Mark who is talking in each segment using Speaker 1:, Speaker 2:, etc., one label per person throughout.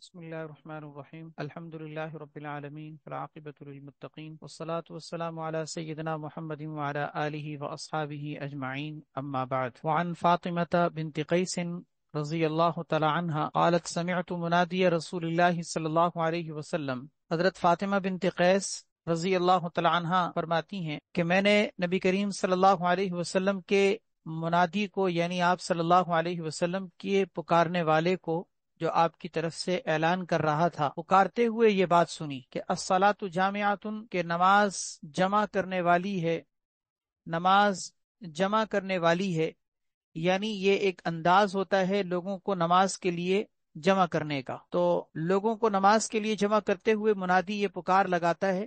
Speaker 1: بسم الله الرحمن الرحيم الحمد لله رب العالمين والعاقبة للمتقين والصلاة والسلام على سيدنا محمد وعلى آله وأصحابه أجمعين أما بعد وعن فاطمة بنت قيس رضي الله تعالى عنها قالت سمعت منادي رسول الله صلى الله عليه وسلم حضرت فاطمہ بنت قیس رضی اللہ تعالی عنہ فرماتی ہیں کہ میں نے نبی کریم صلی اللہ علیہ وسلم کے منادی کو یعنی آپ صلی اللہ علیہ وسلم کے پکارنے والے کو جو آپ کی طرف سے اعلان کر رہا تھا پکارتے ہوئے یہ بات سنی کہ الصلاۃ جامعۃ کہ نماز جمع کرنے والی ہے، نماز جمع کرنے والی ہے، یعنی یہ ایک انداز ہوتا ہے لوگوں کو نماز کے لیے جمع کرنے کا۔ تو لوگوں کو نماز کے لیے جمع کرتے ہوئے منادی یہ پکار لگاتا ہے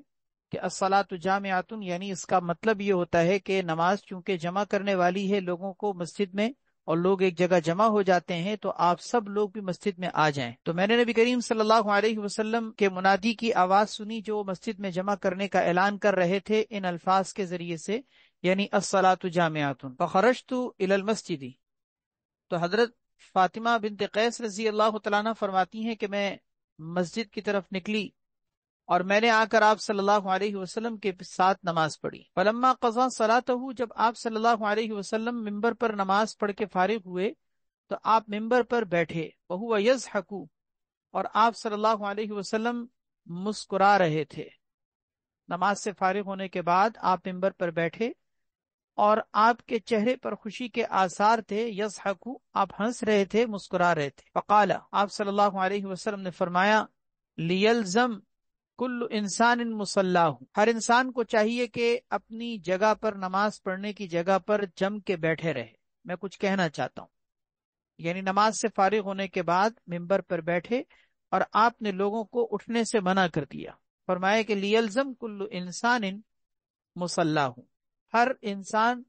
Speaker 1: کہ الصلاۃ جامعۃ، یعنی اس کا مطلب یہ ہوتا ہے کہ نماز چونکہ جمع کرنے والی ہے لوگوں کو مسجد میں، اور لوگ ایک جگہ جمع ہو جاتے ہیں تو آپ سب لوگ بھی مسجد میں آ جائیں۔ تو میں نے نبی کریم صلی اللہ علیہ وسلم کے منادی کی آواز سنی جو مسجد میں جمع کرنے کا اعلان کر رہے تھے ان الفاظ کے ذریعے سے، یعنی الصلاۃ جامعۃ فخرجت الی المسجد۔ تو حضرت فاطمہ بنت قیس رضی اللہ تعالیٰ عنہ فرماتی ہیں کہ میں مسجد کی طرف نکلی اور میں نے آ کر آپ صلی اللہ علیہ وسلم کے ساتھ نماز پڑھی۔ فلما قضا صلاتہ، جب آپ صلی اللہ علیہ وسلم ممبر پر نماز پڑھ کے فارغ ہوئے تو آپ ممبر پر بیٹھے، وہو یضحک، اور آپ صلی اللہ علیہ وسلم مسکرا رہے تھے۔ نماز سے فارغ ہونے کے بعد آپ ممبر پر بیٹھے اور آپ کے چہرے پر خوشی کے آثار تھے، یضحک، آپ ہنس رہے تھے، مسکرا رہے تھے۔ فقال، آپ صلی اللہ علیہ وسلم نے فرمایا، لیلزم کل انسان مصلاہ، ہر انسان کو چاہیے کہ اپنی جگہ پر نماز پڑھنے کی جگہ پر جم کے بیٹھے رہے۔ میں کچھ کہنا چاہتا ہوں، یعنی نماز سے فارغ ہونے کے بعد ممبر پر بیٹھے اور آپ نے لوگوں کو اٹھنے سے منع کر دیا۔ فرمایا کہ لیلزم کل انسان مصلاہ، ہر انسان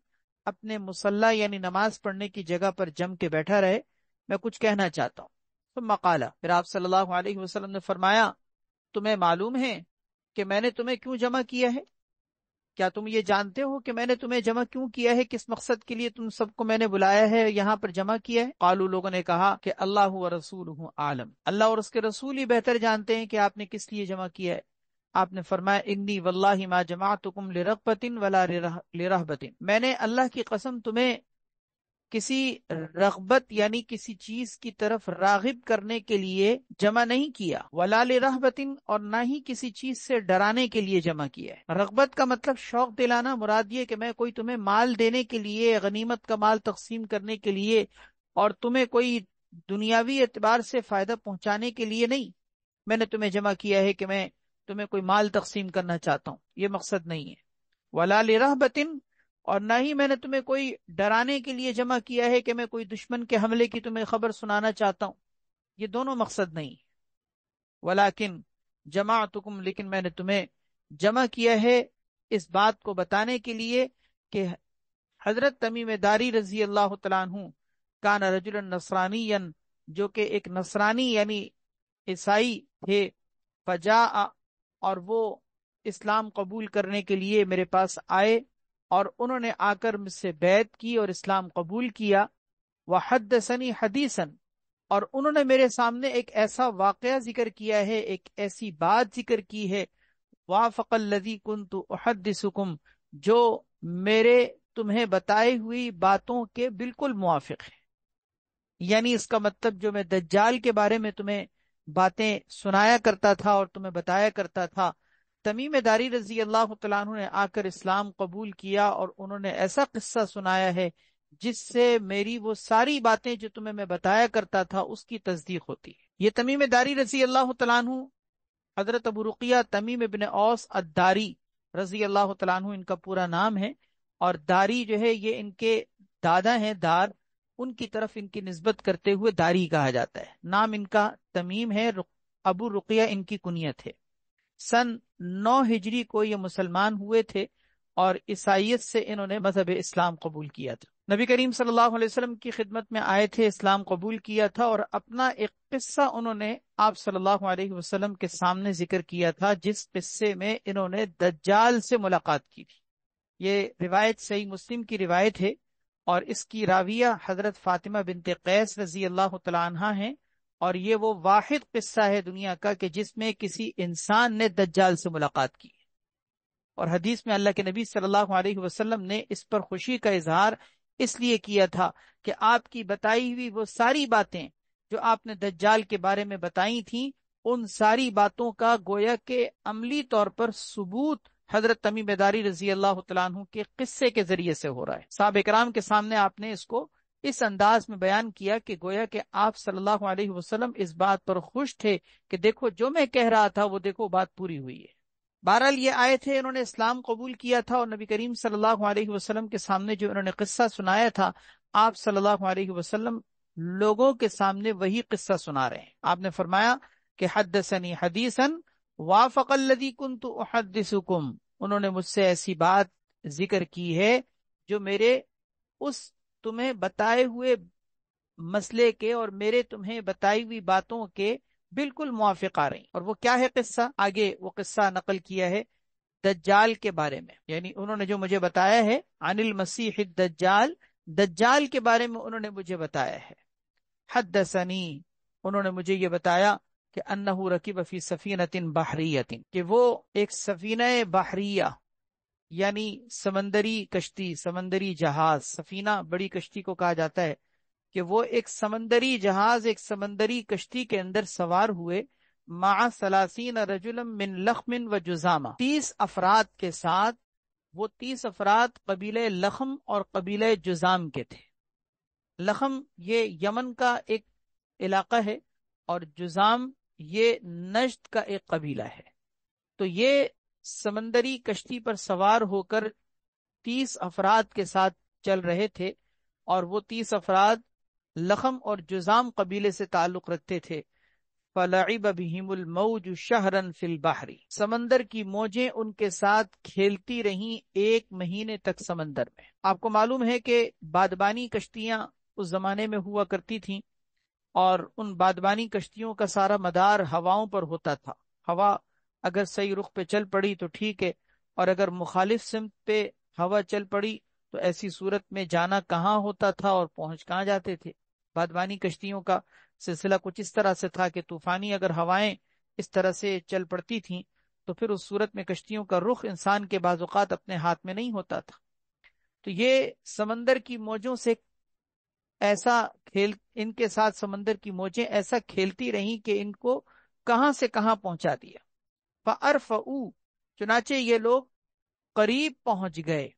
Speaker 1: اپنے مصلی یعنی نماز پڑھنے کی جگہ پر جم کے بیٹھا رہے۔ میں کچھ کہنا چاہتا ہوں۔ ثم قال، پھر آپ صلی اللہ علیہ وسلم نے فرمایا، تمہیں معلوم ہے کہ میں نے تمہیں کیوں جمع کیا ہے؟ کیا تم یہ جانتے ہو کہ میں نے تمہیں جمع کیوں کیا ہے؟ کس مقصد کے لیے تم سب کو میں نے بلایا ہے، یہاں پر جمع کیا ہے؟ قالوا، لوگوں نے کہا کہ اللہ و رسولہ عالم، اللہ اور اس کے رسول ہی بہتر جانتے ہیں کہ آپ نے کس لیے جمع کیا ہے۔ آپ نے فرمایا، انی واللہ ما جمعتکم لرغبۃ ولا لرہبۃ، میں نے اللہ کی قسم تمہیں کسی رغبت یعنی کسی چیز کی طرف راغب کرنے کے لیے جمع نہیں کیا، ولا لرہبۃ، اور نہ ہی کسی چیز سے ڈرانے کے لیے جمع کیا ہے۔ رغبت کا مطلب شوق دلانا، مراد یہ کہ میں کوئی تمہیں مال دینے کے لیے، غنیمت کا مال تقسیم کرنے کے لیے اور تمہیں کوئی دنیاوی اعتبار سے فائدہ پہنچانے کے لیے نہیں، میں نے تمہیں جمع کیا ہے کہ میں تمہیں کوئی مال تقسیم کرنا چاہتا ہوں، یہ مقصد نہیں ہے۔ ولا لرہبۃ، اور نہ ہی میں نے تمہیں کوئی ڈرانے کے لیے جمع کیا ہے کہ میں کوئی دشمن کے حملے کی تمہیں خبر سنانا چاہتا ہوں، یہ دونوں مقصد نہیں۔ ولیکن جمعتکم، لیکن میں نے تمہیں جمع کیا ہے اس بات کو بتانے کے لیے کہ حضرت تمیم داری رضی اللہ تعالیٰ عنہ کان رجلا نصرانیا، جو کہ ایک نصرانی یعنی عیسائی تھے، فجاء، اور وہ اسلام قبول کرنے کے لیے میرے پاس آئے اور انہوں نے آ کر مجھ سے بیعت کی اور اسلام قبول کیا۔ وحدثنی حدیثا، اور انہوں نے میرے سامنے ایک ایسا واقعہ ذکر کیا ہے، ایک ایسی بات ذکر کی ہے، وافق الذی کنت احدثکم، جو میرے تمہیں بتائی ہوئی باتوں کے بالکل موافق ہے۔ یعنی اس کا مطلب جو میں دجال کے بارے میں تمہیں باتیں سنایا کرتا تھا اور تمہیں بتایا کرتا تھا، تمیم داری رضی اللہ تعالیٰ عنہ نے آ کر اسلام قبول کیا اور انہوں نے ایسا قصہ سنایا ہے جس سے میری وہ ساری باتیں جو تمہیں میں بتایا کرتا تھا اس کی تصدیق ہوتی ہے۔ یہ تمیم داری رضی اللہ تعالیٰ عنہ حضرت ابو رقیہ تمیم ابن اوس الداری رضی اللہ تعالیٰ عنہ ان کا پورا نام ہے، اور داری جو ہے یہ ان کے دادا ہیں دار، ان کی طرف ان کی نسبت کرتے ہوئے داری کہا جاتا ہے۔ نام ان کا تمیم ہے، ابو رقیہ ان کی کنیت ہے۔ سن 9 ہجری کو یہ مسلمان ہوئے تھے اور عیسائیت سے انہوں نے مذہب اسلام قبول کیا تھا۔ نبی کریم صلی اللہ علیہ وسلم کی خدمت میں آئے تھے، اسلام قبول کیا تھا، اور اپنا ایک قصہ انہوں نے آپ صلی اللہ علیہ وسلم کے سامنے ذکر کیا تھا، جس قصے میں انہوں نے دجال سے ملاقات کی تھی۔ یہ روایت صحیح مسلم کی روایت ہے اور اس کی راویہ حضرت فاطمہ بنت قیس رضی اللہ تعالی عنہا ہیں، اور یہ وہ واحد قصہ ہے دنیا کا کہ جس میں کسی انسان نے دجال سے ملاقات کی. اور حدیث میں اللہ کے نبی صلی اللہ علیہ وسلم نے اس پر خوشی کا اظہار اس لیے کیا تھا کہ آپ کی بتائی ہوئی وہ ساری باتیں جو آپ نے دجال کے بارے میں بتائی تھیں، ان ساری باتوں کا گویا کہ عملی طور پر ثبوت حضرت تمیم داری رضی اللہ تعالیٰ عنہ کے قصے کے ذریعے سے ہو رہا ہے. صحابہ کرام کے سامنے آپ نے اس کو اس انداز میں بیان کیا کہ گویا کہ آپ صلی اللہ علیہ وسلم اس بات پر خوش تھے کہ دیکھو جو میں کہہ رہا تھا وہ دیکھو بات پوری ہوئی ہے. بہرحال یہ آئے تھے، انہوں نے اسلام قبول کیا تھا، اور نبی کریم صلی اللہ علیہ وسلم کے سامنے جو انہوں نے قصہ سنایا تھا، آپ صلی اللہ علیہ وسلم لوگوں کے سامنے وہی قصہ سنا رہے ہیں. آپ نے فرمایا کہ حدثنی حدیثا وافق الذی کنت احدثکم، انہوں نے مجھ سے ایسی بات ذکر کی ہے جو میرے اس تمہیں بتائے ہوئے مسئلے کے اور میرے تمہیں بتائی ہوئی باتوں کے بالکل موافق آ رہی. اور وہ کیا ہے قصہ؟ آگے وہ قصہ نقل کیا ہے دجال کے بارے میں، یعنی انہوں نے جو مجھے بتایا ہے عن المسیح الدجال، دجال کے بارے میں انہوں نے مجھے بتایا ہے. حدثنی، انہوں نے مجھے یہ بتایا کہ انہ رکب فی سفینۃ بحریۃ، کہ وہ ایک سفینہ بحریہ یعنی سمندری کشتی، سمندری جہاز، سفینہ بڑی کشتی کو کہا جاتا ہے، کہ وہ ایک سمندری جہاز، ایک سمندری کشتی کے اندر سوار ہوئے، مع 30 رجلا من لخم و جزامہ، 30 افراد کے ساتھ. وہ 30 افراد قبیلہ لخم اور قبیلہ جزام کے تھے. لخم یہ یمن کا ایک علاقہ ہے اور جزام یہ نجد کا ایک قبیلہ ہے. تو یہ سمندری کشتی پر سوار ہو کر 30 افراد کے ساتھ چل رہے تھے، اور وہ 30 افراد لخم اور جزام قبیلے سے تعلق رکھتے تھے. فَلَعِبَ بِهِمُ الْمَوْجُ شَهْرًا فِي الْبَحْرِ، سمندر کی موجیں ان کے ساتھ کھیلتی رہیں 1 مہینے تک سمندر میں. آپ کو معلوم ہے کہ بادبانی کشتیاں اس زمانے میں ہوا کرتی تھیں، اور ان بادبانی کشتیوں کا سارا مدار ہواؤں پر ہوتا تھا. ہوا اگر صحیح رخ پہ چل پڑی تو ٹھیک ہے، اور اگر مخالف سمت پہ ہوا چل پڑی تو ایسی صورت میں جانا کہاں ہوتا تھا اور پہنچ کہاں جاتے تھے. بادبانی کشتیوں کا سلسلہ کچھ اس طرح سے تھا کہ طوفانی اگر ہوائیں اس طرح سے چل پڑتی تھیں تو پھر اس صورت میں کشتیوں کا رخ انسان کے بعض اوقات اپنے ہاتھ میں نہیں ہوتا تھا. تو یہ سمندر کی موجوں سے ایسا ان کے ساتھ سمندر کی موجیں ایسا کھیلتی رہیں کہ ان کو کہاں سے کہاں پہنچا دیا. فَأَرْفَعُوا، چنانچہ یہ لوگ قریب پہنچ گئے.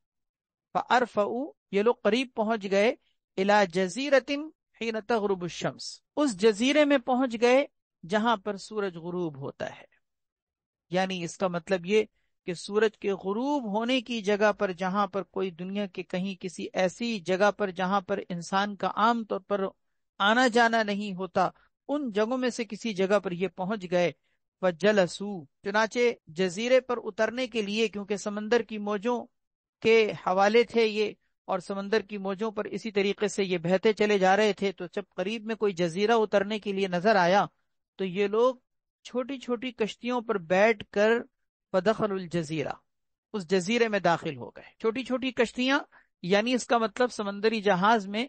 Speaker 1: فَأَرْفَعُوا، یہ لوگ قریب پہنچ گئے. إِلَى جَزِيرَةٍ حِينَ تَغْرُبُ الشَّمْسِ، اس جزیرے میں پہنچ گئے جہاں پر سورج غروب ہوتا ہے. یعنی اس کا مطلب یہ کہ سورج کے غروب ہونے کی جگہ پر، جہاں پر کوئی دنیا کے کہیں کسی ایسی جگہ پر جہاں پر انسان کا عام طور پر آنا جانا نہیں ہوتا، ان جگہوں میں سے کسی جگہ پر یہ پہنچ گئے. وَجَلَسُوا، چنانچہ جزیرے پر اترنے کے لیے، کیونکہ سمندر کی موجوں کے حوالے تھے یہ، اور سمندر کی موجوں پر اسی طریقے سے یہ بہتے چلے جا رہے تھے، تو جب قریب میں کوئی جزیرہ اترنے کے لیے نظر آیا تو یہ لوگ چھوٹی چھوٹی کشتیوں پر بیٹھ کر فدخلوا الجزیرہ، اس جزیرے میں داخل ہو گئے. چھوٹی چھوٹی کشتیاں یعنی اس کا مطلب سمندری جہاز میں،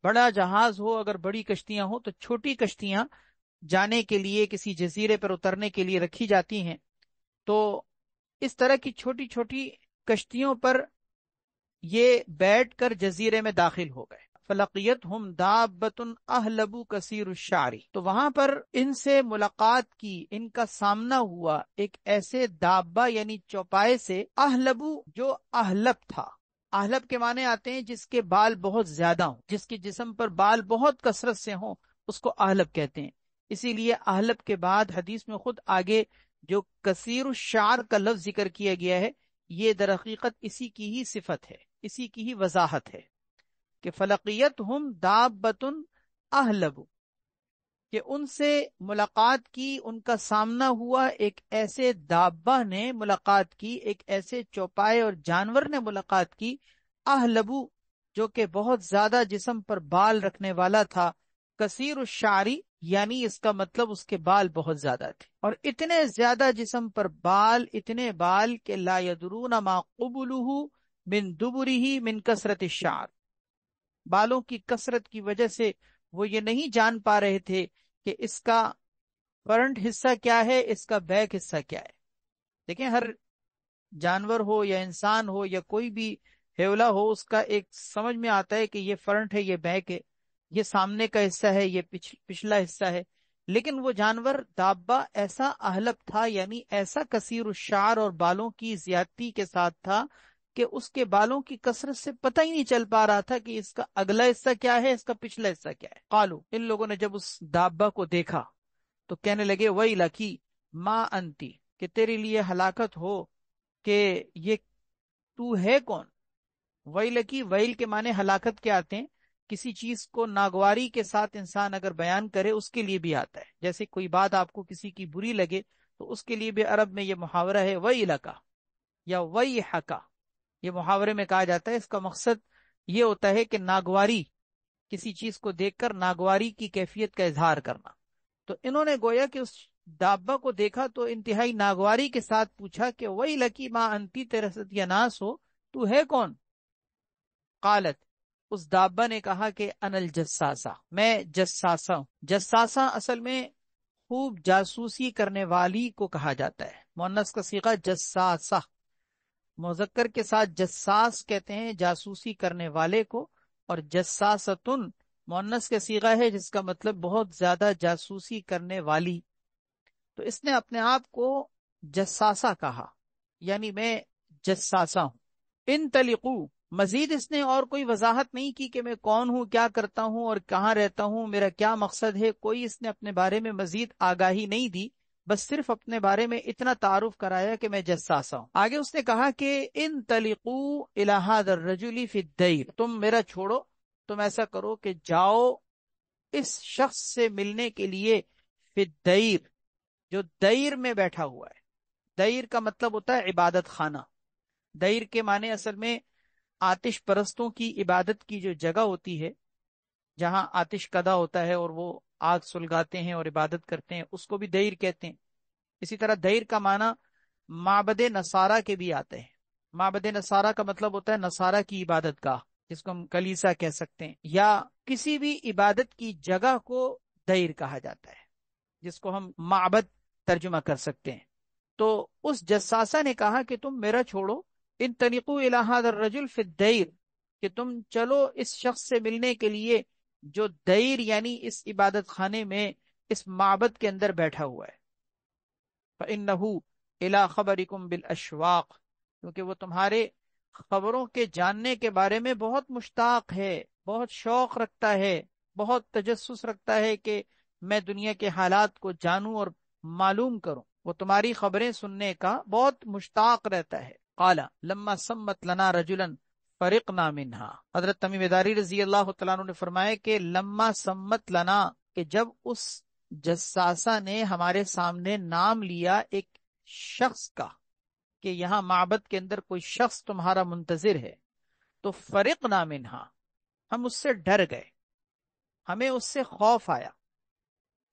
Speaker 1: بڑا جہاز ہو اگر بڑی کشتیاں ہو تو چھوٹی کشتیاں جانے کے لیے کسی جزیرے پر اترنے کے لیے رکھی جاتی ہیں. تو اس طرح کی چھوٹی چھوٹی کشتیوں پر یہ بیٹھ کر جزیرے میں داخل ہو گئے. فلقیتہم دابۃ اہلب کثیر الشعر، تو وہاں پر ان سے ملاقات کی، ان کا سامنا ہوا ایک ایسے دابہ یعنی چوپائے سے، اہلب جو اہلب تھا. اہلب کے معنی آتے ہیں جس کے بال بہت زیادہ ہوں، جس کے جسم پر بال بہت کثرت سے ہوں، اس کو اہلب کہتے ہیں. اسی لیے اہلب کے بعد حدیث میں خود آگے جو کثیر الشعر کا لفظ ذکر کیا گیا ہے، یہ در حقیقت اسی کی ہی صفت ہے، اسی کی ہی وضاحت ہے کہ فلقیتہم دابۃ اہلب، کہ ان سے ملاقات کی، ان کا سامنا ہوا ایک ایسے دابہ نے ملاقات کی، ایک ایسے چوپائے اور جانور نے ملاقات کی، اہلب جو کہ بہت زیادہ جسم پر بال رکھنے والا تھا. کثیر الشعری یعنی اس کا مطلب اس کے بال بہت زیادہ تھے، اور اتنے زیادہ جسم پر بال، اتنے بال کہ لا یدرون ما قبلہ من دبرہ من کثرت الشعر، بالوں کی کثرت کی وجہ سے وہ یہ نہیں جان پا رہے تھے کہ اس کا فرنٹ حصہ کیا ہے، اس کا بیک حصہ کیا ہے۔ دیکھیں، ہر جانور ہو یا انسان ہو یا کوئی بھی ہیولا ہو، اس کا ایک سمجھ میں آتا ہے کہ یہ فرنٹ ہے، یہ بیک ہے، یہ سامنے کا حصہ ہے، یہ پچھلا حصہ ہے۔ لیکن وہ جانور دابا ایسا اہلب تھا، یعنی ایسا کثیر الشعر اور بالوں کی زیادتی کے ساتھ تھا کہ اس کے بالوں کی کثرت سے پتہ ہی نہیں چل پا رہا تھا کہ اس کا اگلا حصہ کیا ہے، اس کا پچھلا حصہ کیا ہے۔ قالو، ان لوگوں نے جب اس دابا کو دیکھا تو کہنے لگے ویلکی ما انتی، کہ تیرے لیے ہلاکت ہو، کہ یہ تو ہے کون؟ ویلکی، ویل کے معنی ہلاکت کے آتے ہیں، کسی چیز کو ناگواری کے ساتھ انسان اگر بیان کرے اس کے لیے بھی آتا ہے۔ جیسے کوئی بات آپ کو کسی کی بری لگے تو اس کے لیے بھی عرب میں یہ محاورہ ہے ویلکا یا ویحکا، یہ محاورے میں کہا جاتا ہے۔ اس کا مقصد یہ ہوتا ہے کہ ناگواری، کسی چیز کو دیکھ کر ناگواری کی کیفیت کا اظہار کرنا۔ تو انہوں نے گویا کہ اس دابا کو دیکھا تو انتہائی ناگواری کے ساتھ پوچھا کہ وہی لکی ماں انتی، تیرا ستیہ ناس ہو، تو ہے کون؟ قالت، اس دابا نے کہا کہ انا الجساسہ، میں جساسہ ہوں۔ جساسہ اصل میں خوب جاسوسی کرنے والی کو کہا جاتا ہے، مؤنث کا صیغہ جساسہ، مذکر کے ساتھ جساس کہتے ہیں جاسوسی کرنے والے کو، اور جساستن مؤنث کا صیغہ ہے جس کا مطلب بہت زیادہ جاسوسی کرنے والی۔ تو اس نے اپنے آپ کو جساسہ کہا، یعنی میں جساسہ ہوں۔ ان تلقو، مزید اس نے اور کوئی وضاحت نہیں کی کہ میں کون ہوں، کیا کرتا ہوں اور کہاں رہتا ہوں، میرا کیا مقصد ہے، کوئی اس نے اپنے بارے میں مزید آگاہی نہیں دی، بس صرف اپنے بارے میں اتنا تعارف کرایا کہ میں جساسہ ہوں۔ آگے اس نے کہا کہ ان تلقو الی ھذا الرجل فی الدیر، تم میرا چھوڑو، تم ایسا کرو کہ جاؤ اس شخص سے ملنے کے لیے فی الدیر، جو دیر میں بیٹھا ہوا ہے۔ دیر کا مطلب ہوتا ہے عبادت خانہ۔ دیر کے معنی اصل میں آتش پرستوں کی عبادت کی جو جگہ ہوتی ہے، جہاں آتش کدا ہوتا ہے اور وہ آگ سلگاتے ہیں اور عبادت کرتے ہیں، اس کو بھی دیر کہتے ہیں۔ اسی طرح دیر کا معنی معبد نصارہ کے بھی آتے ہیں۔ معبد نصارہ کا مطلب ہوتا ہے نصارہ کی عبادت گاہ، جس کو ہم کلیسا کہہ سکتے ہیں، یا کسی بھی عبادت کی جگہ کو دیر کہا جاتا ہے، جس کو ہم معبد ترجمہ کر سکتے ہیں۔ تو اس جساسہ نے کہا کہ تم میرا چھوڑو، ان تنقو الی ھذا الرجل فی الدیر، کہ تم چلو اس شخص سے ملنے کے لیے جو دیر یعنی اس عبادت خانے میں، اس معبد کے اندر بیٹھا ہوا ہے۔ فَإِنَّهُ إِلَىٰ خَبَرِكُمْ بِالْأَشْوَاقِ، کیونکہ وہ تمہارے خبروں کے جاننے کے بارے میں بہت مشتاق ہے، بہت شوق رکھتا ہے، بہت تجسس رکھتا ہے کہ میں دنیا کے حالات کو جانوں اور معلوم کروں۔ وہ تمہاری خبریں سننے کا بہت مشتاق رہتا ہے۔ قال لما سمت لنا رجلا فرقنا منها، حضرت تمیم داری رضی اللہ تعالیٰ عنہ نے فرمایا کہ لما سمت لنا، کہ جب اس جساسہ نے ہمارے سامنے نام لیا ایک شخص کا کہ یہاں معبد کے اندر کوئی شخص تمہارا منتظر ہے، تو فرقنا منها، ہم اس سے ڈر گئے، ہمیں اس سے خوف آیا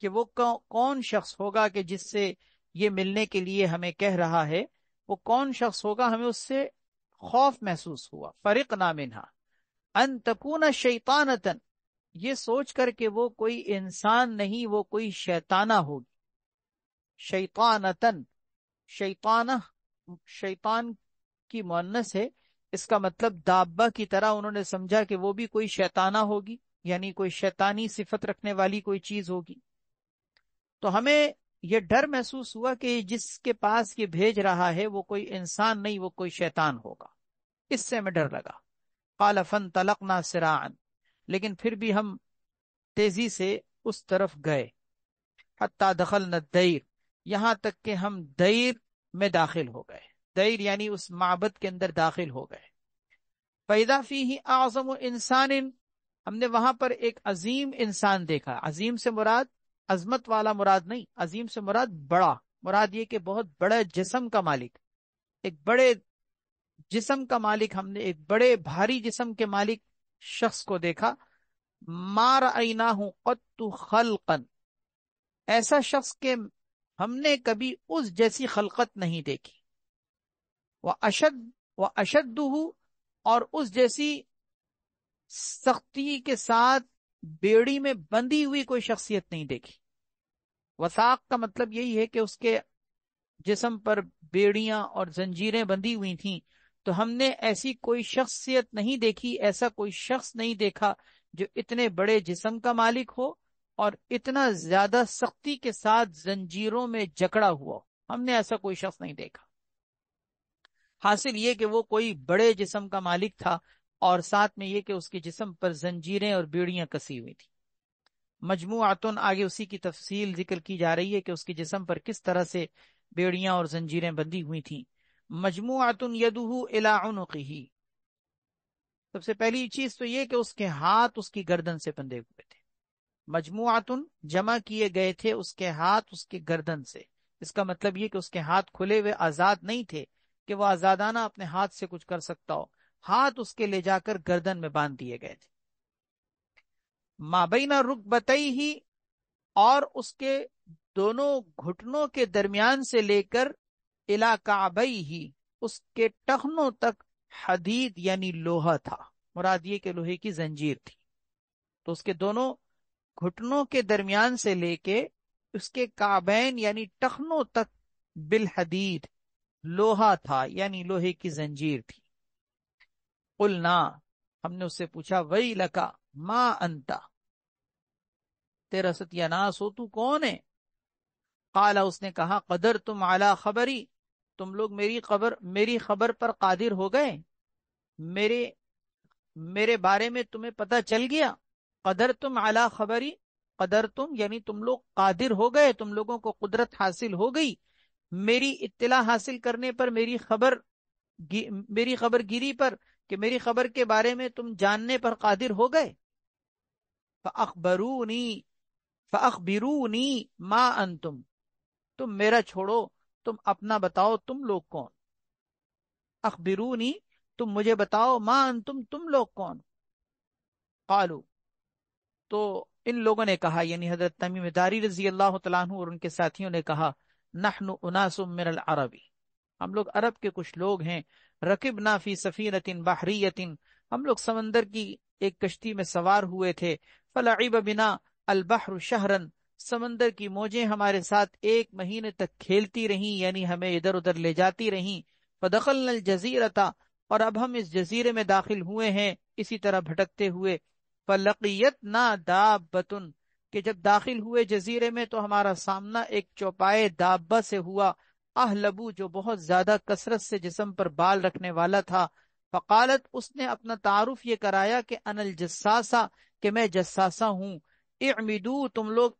Speaker 1: کہ وہ کون شخص ہوگا کہ جس سے یہ ملنے کے لیے ہمیں کہہ رہا ہے، وہ کون شخص ہوگا، ہمیں اس سے خوف محسوس ہوا۔ فرقنا منها ان تکون شیطانتا، یہ سوچ کر کہ وہ کوئی انسان نہیں، وہ کوئی شیطانہ ہوگی۔ شیطانتن، شیطانہ شیطان کی مؤنث ہے، اس کا مطلب دابہ کی طرح انہوں نے سمجھا کہ وہ بھی کوئی شیطانہ ہوگی، یعنی کوئی شیطانی صفت رکھنے والی کوئی چیز ہوگی۔ تو ہمیں یہ ڈر محسوس ہوا کہ جس کے پاس یہ بھیج رہا ہے وہ کوئی انسان نہیں، وہ کوئی شیطان ہوگا، اس سے ہمیں ڈر لگا۔ قال فانطلقنا سراعا، لیکن پھر بھی ہم تیزی سے اس طرف گئے، حتی دخلنا الدیر، یہاں تک کہ ہم دیر میں داخل ہو گئے۔ دیر یعنی اس معبد کے اندر داخل ہو گئے۔ فَإِذَا فِيهِ أَعْظَمُ إِنسَانٍ، ہم نے وہاں پر ایک عظیم انسان دیکھا۔ عظیم سے مراد عظمت والا مراد نہیں، عظیم سے مراد بڑا، مراد یہ کہ بہت بڑے جسم کا مالک، ایک بڑے جسم کا مالک، ہم نے ایک بڑے بھاری جسم کے مالک شخص کو دیکھا۔ مَا رَأَيْنَاهُ قَطُّ خَلْقًا، ایسا شخص کہ ہم نے کبھی اس جیسی خلقت نہیں دیکھی۔ وَأَشَدُّهُ، اور اس جیسی سختی کے ساتھ بیڑی میں بندھی ہوئی کوئی شخصیت نہیں دیکھی۔ وثاق کا مطلب یہی ہے کہ اس کے جسم پر بیڑیاں اور زنجیریں بندھی ہوئی تھیں، تو ہم نے ایسی کوئی شخصیت نہیں دیکھی، ایسا کوئی شخص نہیں دیکھا جو اتنے بڑے جسم کا مالک ہو اور اتنا زیادہ سختی کے ساتھ زنجیروں میں جکڑا ہوا ہو۔ ہم نے ایسا کوئی شخص نہیں دیکھا۔ حاصل یہ کہ وہ کوئی بڑے جسم کا مالک تھا، اور ساتھ میں یہ کہ اس کے جسم پر زنجیریں اور بیڑیاں کسی ہوئی تھی۔ مجموعاتن، آگے اسی کی تفصیل ذکر کی جا رہی ہے کہ اس کے جسم پر کس طرح سے بیڑیاں اور زنجیریں بندھی ہوئی تھیں۔ مجموعاتن یدہ الی عنقہ، سب سے پہلی چیز تو یہ کہ اس کے ہاتھ اس کی گردن سے بندھے ہوئے تھے۔ مجموعاتن جمع کیے گئے تھے اس کے ہاتھ اس کے گردن سے، اس کا مطلب یہ کہ اس کے ہاتھ کھلے ہوئے آزاد نہیں تھے کہ وہ آزادانہ اپنے ہاتھ سے کچھ کر سکتا ہو، ہاتھ اس کے لے جا کر گردن میں باندھ دیے گئے تھے۔ مابین رکبتیہ، اور اس کے دونوں گھٹنوں کے درمیان سے لے کر الی کعبیہ، اس کے ٹخنوں تک حدید یعنی لوہا تھا، مراد یہ کہ لوہے کی زنجیر تھی۔ تو اس کے دونوں گھٹنوں کے درمیان سے لے کے اس کے کعبین یعنی ٹخنوں تک بالحدید، لوہا تھا یعنی لوہے کی زنجیر تھی۔ قلنا، ہم نے اس سے پوچھا ویلک ما انت، تیرا ستیہ ناس ہو، تو کون ہے؟ قال، اس نے کہا قدرتم علی خبری، تم لوگ میری خبر پر قادر ہو گئے، میرے بارے میں تمہیں پتہ چل گیا۔ قدرتم علی خبری، قدرتم یعنی تم لوگ قادر ہو گئے، تم لوگوں کو قدرت حاصل ہو گئی میری اطلاع حاصل کرنے پر، میری خبر گیری پر، کہ میری خبر کے بارے میں تم جاننے پر قادر ہو گئے۔ فَأَخْبِرُونِي مَا أَنْتُمْ، تم میرا چھوڑو، تم اپنا بتاؤ، تم لوگ کون؟ اخبرونی، تم مجھے بتاؤ، ما انتم، تم لوگ کون؟ قالو، تو ان لوگوں نے کہا، یعنی حضرت تمیم داری رضی اللہ تعالیٰ عنہ اور ان کے ساتھیوں نے کہا، نحن اناس من العرب، ہم لوگ عرب کے کچھ لوگ ہیں، رکبنا فی سفینۃ بحریۃ، ہم لوگ سمندر کی ایک کشتی میں سوار ہوئے تھے، فلعب بنا البحر شہرا، سمندر کی موجیں ہمارے ساتھ 1 مہینے تک کھیلتی رہیں، یعنی ہمیں ادھر ادھر لے جاتی رہیں۔ فدخلنا الجزیرۃ، اور اب ہم اس جزیرے میں داخل ہوئے ہیں اسی طرح بھٹکتے ہوئے۔ فلقیتنا دابۃ، کہ جب داخل ہوئے جزیرے میں تو ہمارا سامنا ایک چوپائے دابہ سے ہوا، اہلبو، جو بہت زیادہ کثرت سے جسم پر بال رکھنے والا تھا۔ فقالت، اس نے اپنا تعارف یہ کرایا کہ انا الجساسہ، کہ میں جساسہ ہوں۔ اعمدو، تم لوگ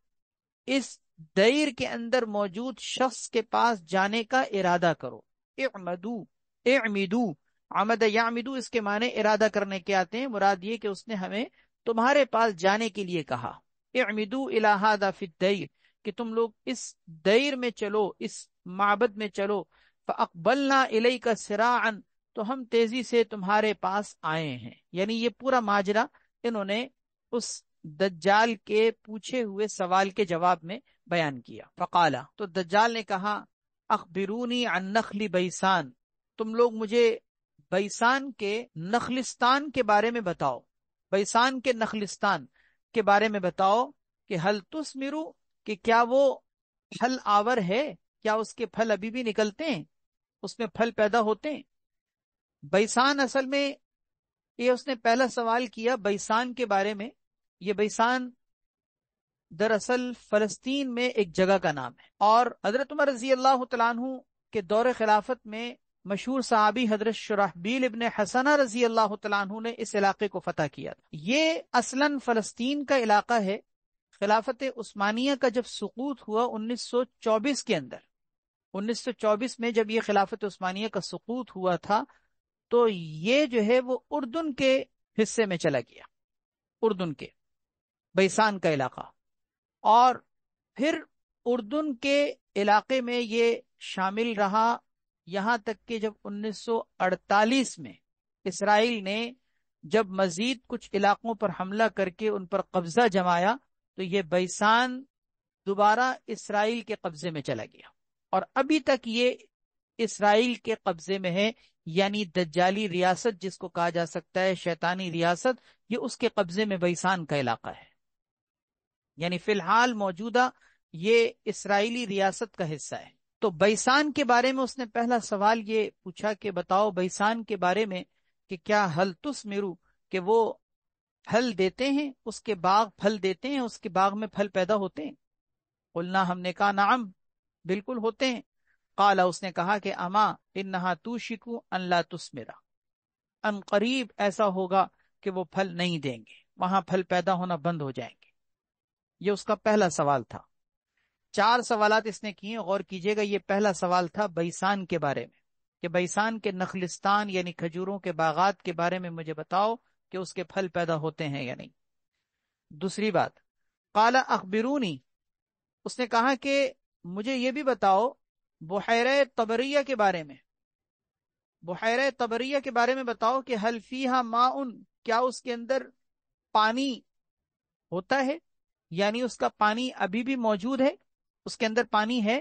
Speaker 1: اس دیر کے اندر موجود شخص کے پاس جانے کا ارادہ کرو۔ اعمدو، عمد یعمدو، اس کے معنی ارادہ کرنے کے آتے ہیں، مراد یہ کہ اس نے ہمیں تمہارے پاس جانے کے لیے کہا۔ اعمدو الی ھذا فی الدیر، کہ تم لوگ اس دیر میں چلو، اس معبد میں چلو۔ فاقبلنا الیک سراعا، تو ہم تیزی سے تمہارے پاس آئے ہیں۔ یعنی یہ پورا ماجرا انہوں نے اس دجال کے پوچھے ہوئے سوال کے جواب میں بیان کیا۔ فقالا، تو دجال نے کہا، اخبرونی عن نخل بیسان، تم لوگ مجھے بیسان کے نخلستان کے بارے میں بتاؤ، بیسان کے نخلستان کے بارے میں بتاؤ، کہ حل تثمرو، کہ کیا وہ پھل آور ہے، کیا اس کے پھل ابھی بھی نکلتے ہیں، اس میں پھل پیدا ہوتے ہیں؟ بیسان اصل میں، یہ اس نے پہلا سوال کیا بیسان کے بارے میں۔ یہ بیسان دراصل فلسطین میں ایک جگہ کا نام ہے، اور حضرت عمر رضی اللہ تعالیٰ عنہ کے دور خلافت میں مشہور صحابی حضرت شرحبیل ابن حسنہ رضی اللہ تعالیٰ عنہ نے اس علاقے کو فتح کیا تھا۔ یہ اصلاً فلسطین کا علاقہ ہے۔ خلافت عثمانیہ کا جب سقوط ہوا 1924 کے اندر، 1924 میں جب یہ خلافت عثمانیہ کا سقوط ہوا تھا، تو یہ جو ہے وہ اردن کے حصے میں چلا گیا، اردن کے بیسان کا علاقہ، اور پھر اردن کے علاقے میں یہ شامل رہا، یہاں تک کہ جب 1948 میں اسرائیل نے جب مزید کچھ علاقوں پر حملہ کر کے ان پر قبضہ جمایا، تو یہ بیسان دوبارہ اسرائیل کے قبضے میں چلا گیا، اور ابھی تک یہ اسرائیل کے قبضے میں ہے، یعنی دجالی ریاست جس کو کہا جا سکتا ہے، شیطانی ریاست، یہ اس کے قبضے میں بیسان کا علاقہ ہے۔ یعنی فی الحال موجودہ یہ اسرائیلی ریاست کا حصہ ہے۔ تو بیسان کے بارے میں اس نے پہلا سوال یہ پوچھا کہ بتاؤ بیسان کے بارے میں کہ کیا حل تثمرو، کہ وہ پھل دیتے ہیں، اس کے باغ پھل دیتے ہیں، اس کے باغ میں پھل پیدا ہوتے ہیں؟ قلنا، ہم نے کہا نعم، بالکل ہوتے ہیں۔ قال، اس نے کہا کہ اما انہا توشکو ان لا تثمرا، ان قریب ایسا ہوگا کہ وہ پھل نہیں دیں گے، وہاں پھل پیدا ہونا بند ہو جائیں گے۔ یہ اس کا پہلا سوال تھا۔ 4 سوالات اس نے کیے، غور کیجئے گا۔ یہ پہلا سوال تھا بیسان کے بارے میں، کہ بیسان کے نخلستان یعنی کھجوروں کے باغات کے بارے میں مجھے بتاؤ کہ اس کے پھل پیدا ہوتے ہیں یا نہیں۔ دوسری بات، قال اخبرونی، اس نے کہا کہ مجھے یہ بھی بتاؤ بحیرہ طبریہ کے بارے میں، بحیرہ طبریہ کے بارے میں بتاؤ کہ حل فیہا ماء، کیا اس کے اندر پانی ہوتا ہے، یعنی اس کا پانی ابھی بھی موجود ہے، اس کے اندر پانی ہے؟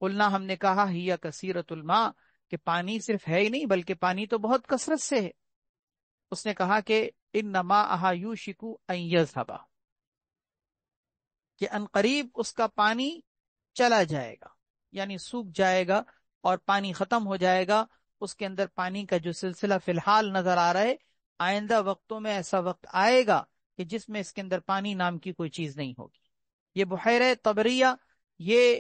Speaker 1: قلنا، ہم نے کہا ہی کثیرۃ الماء، کہ پانی صرف ہے ہی نہیں بلکہ پانی تو بہت کثرت سے ہے۔ اس نے کہا کہ انما یوشک ان یذھب، کہ ان قریب اس کا پانی چلا جائے گا، یعنی سوکھ جائے گا اور پانی ختم ہو جائے گا۔ اس کے اندر پانی کا جو سلسلہ فی الحال نظر آ رہا ہے، آئندہ وقتوں میں ایسا وقت آئے گا کہ جس میں اس کے اندر پانی نام کی کوئی چیز نہیں ہوگی۔ یہ بحیرہ طبریہ، یہ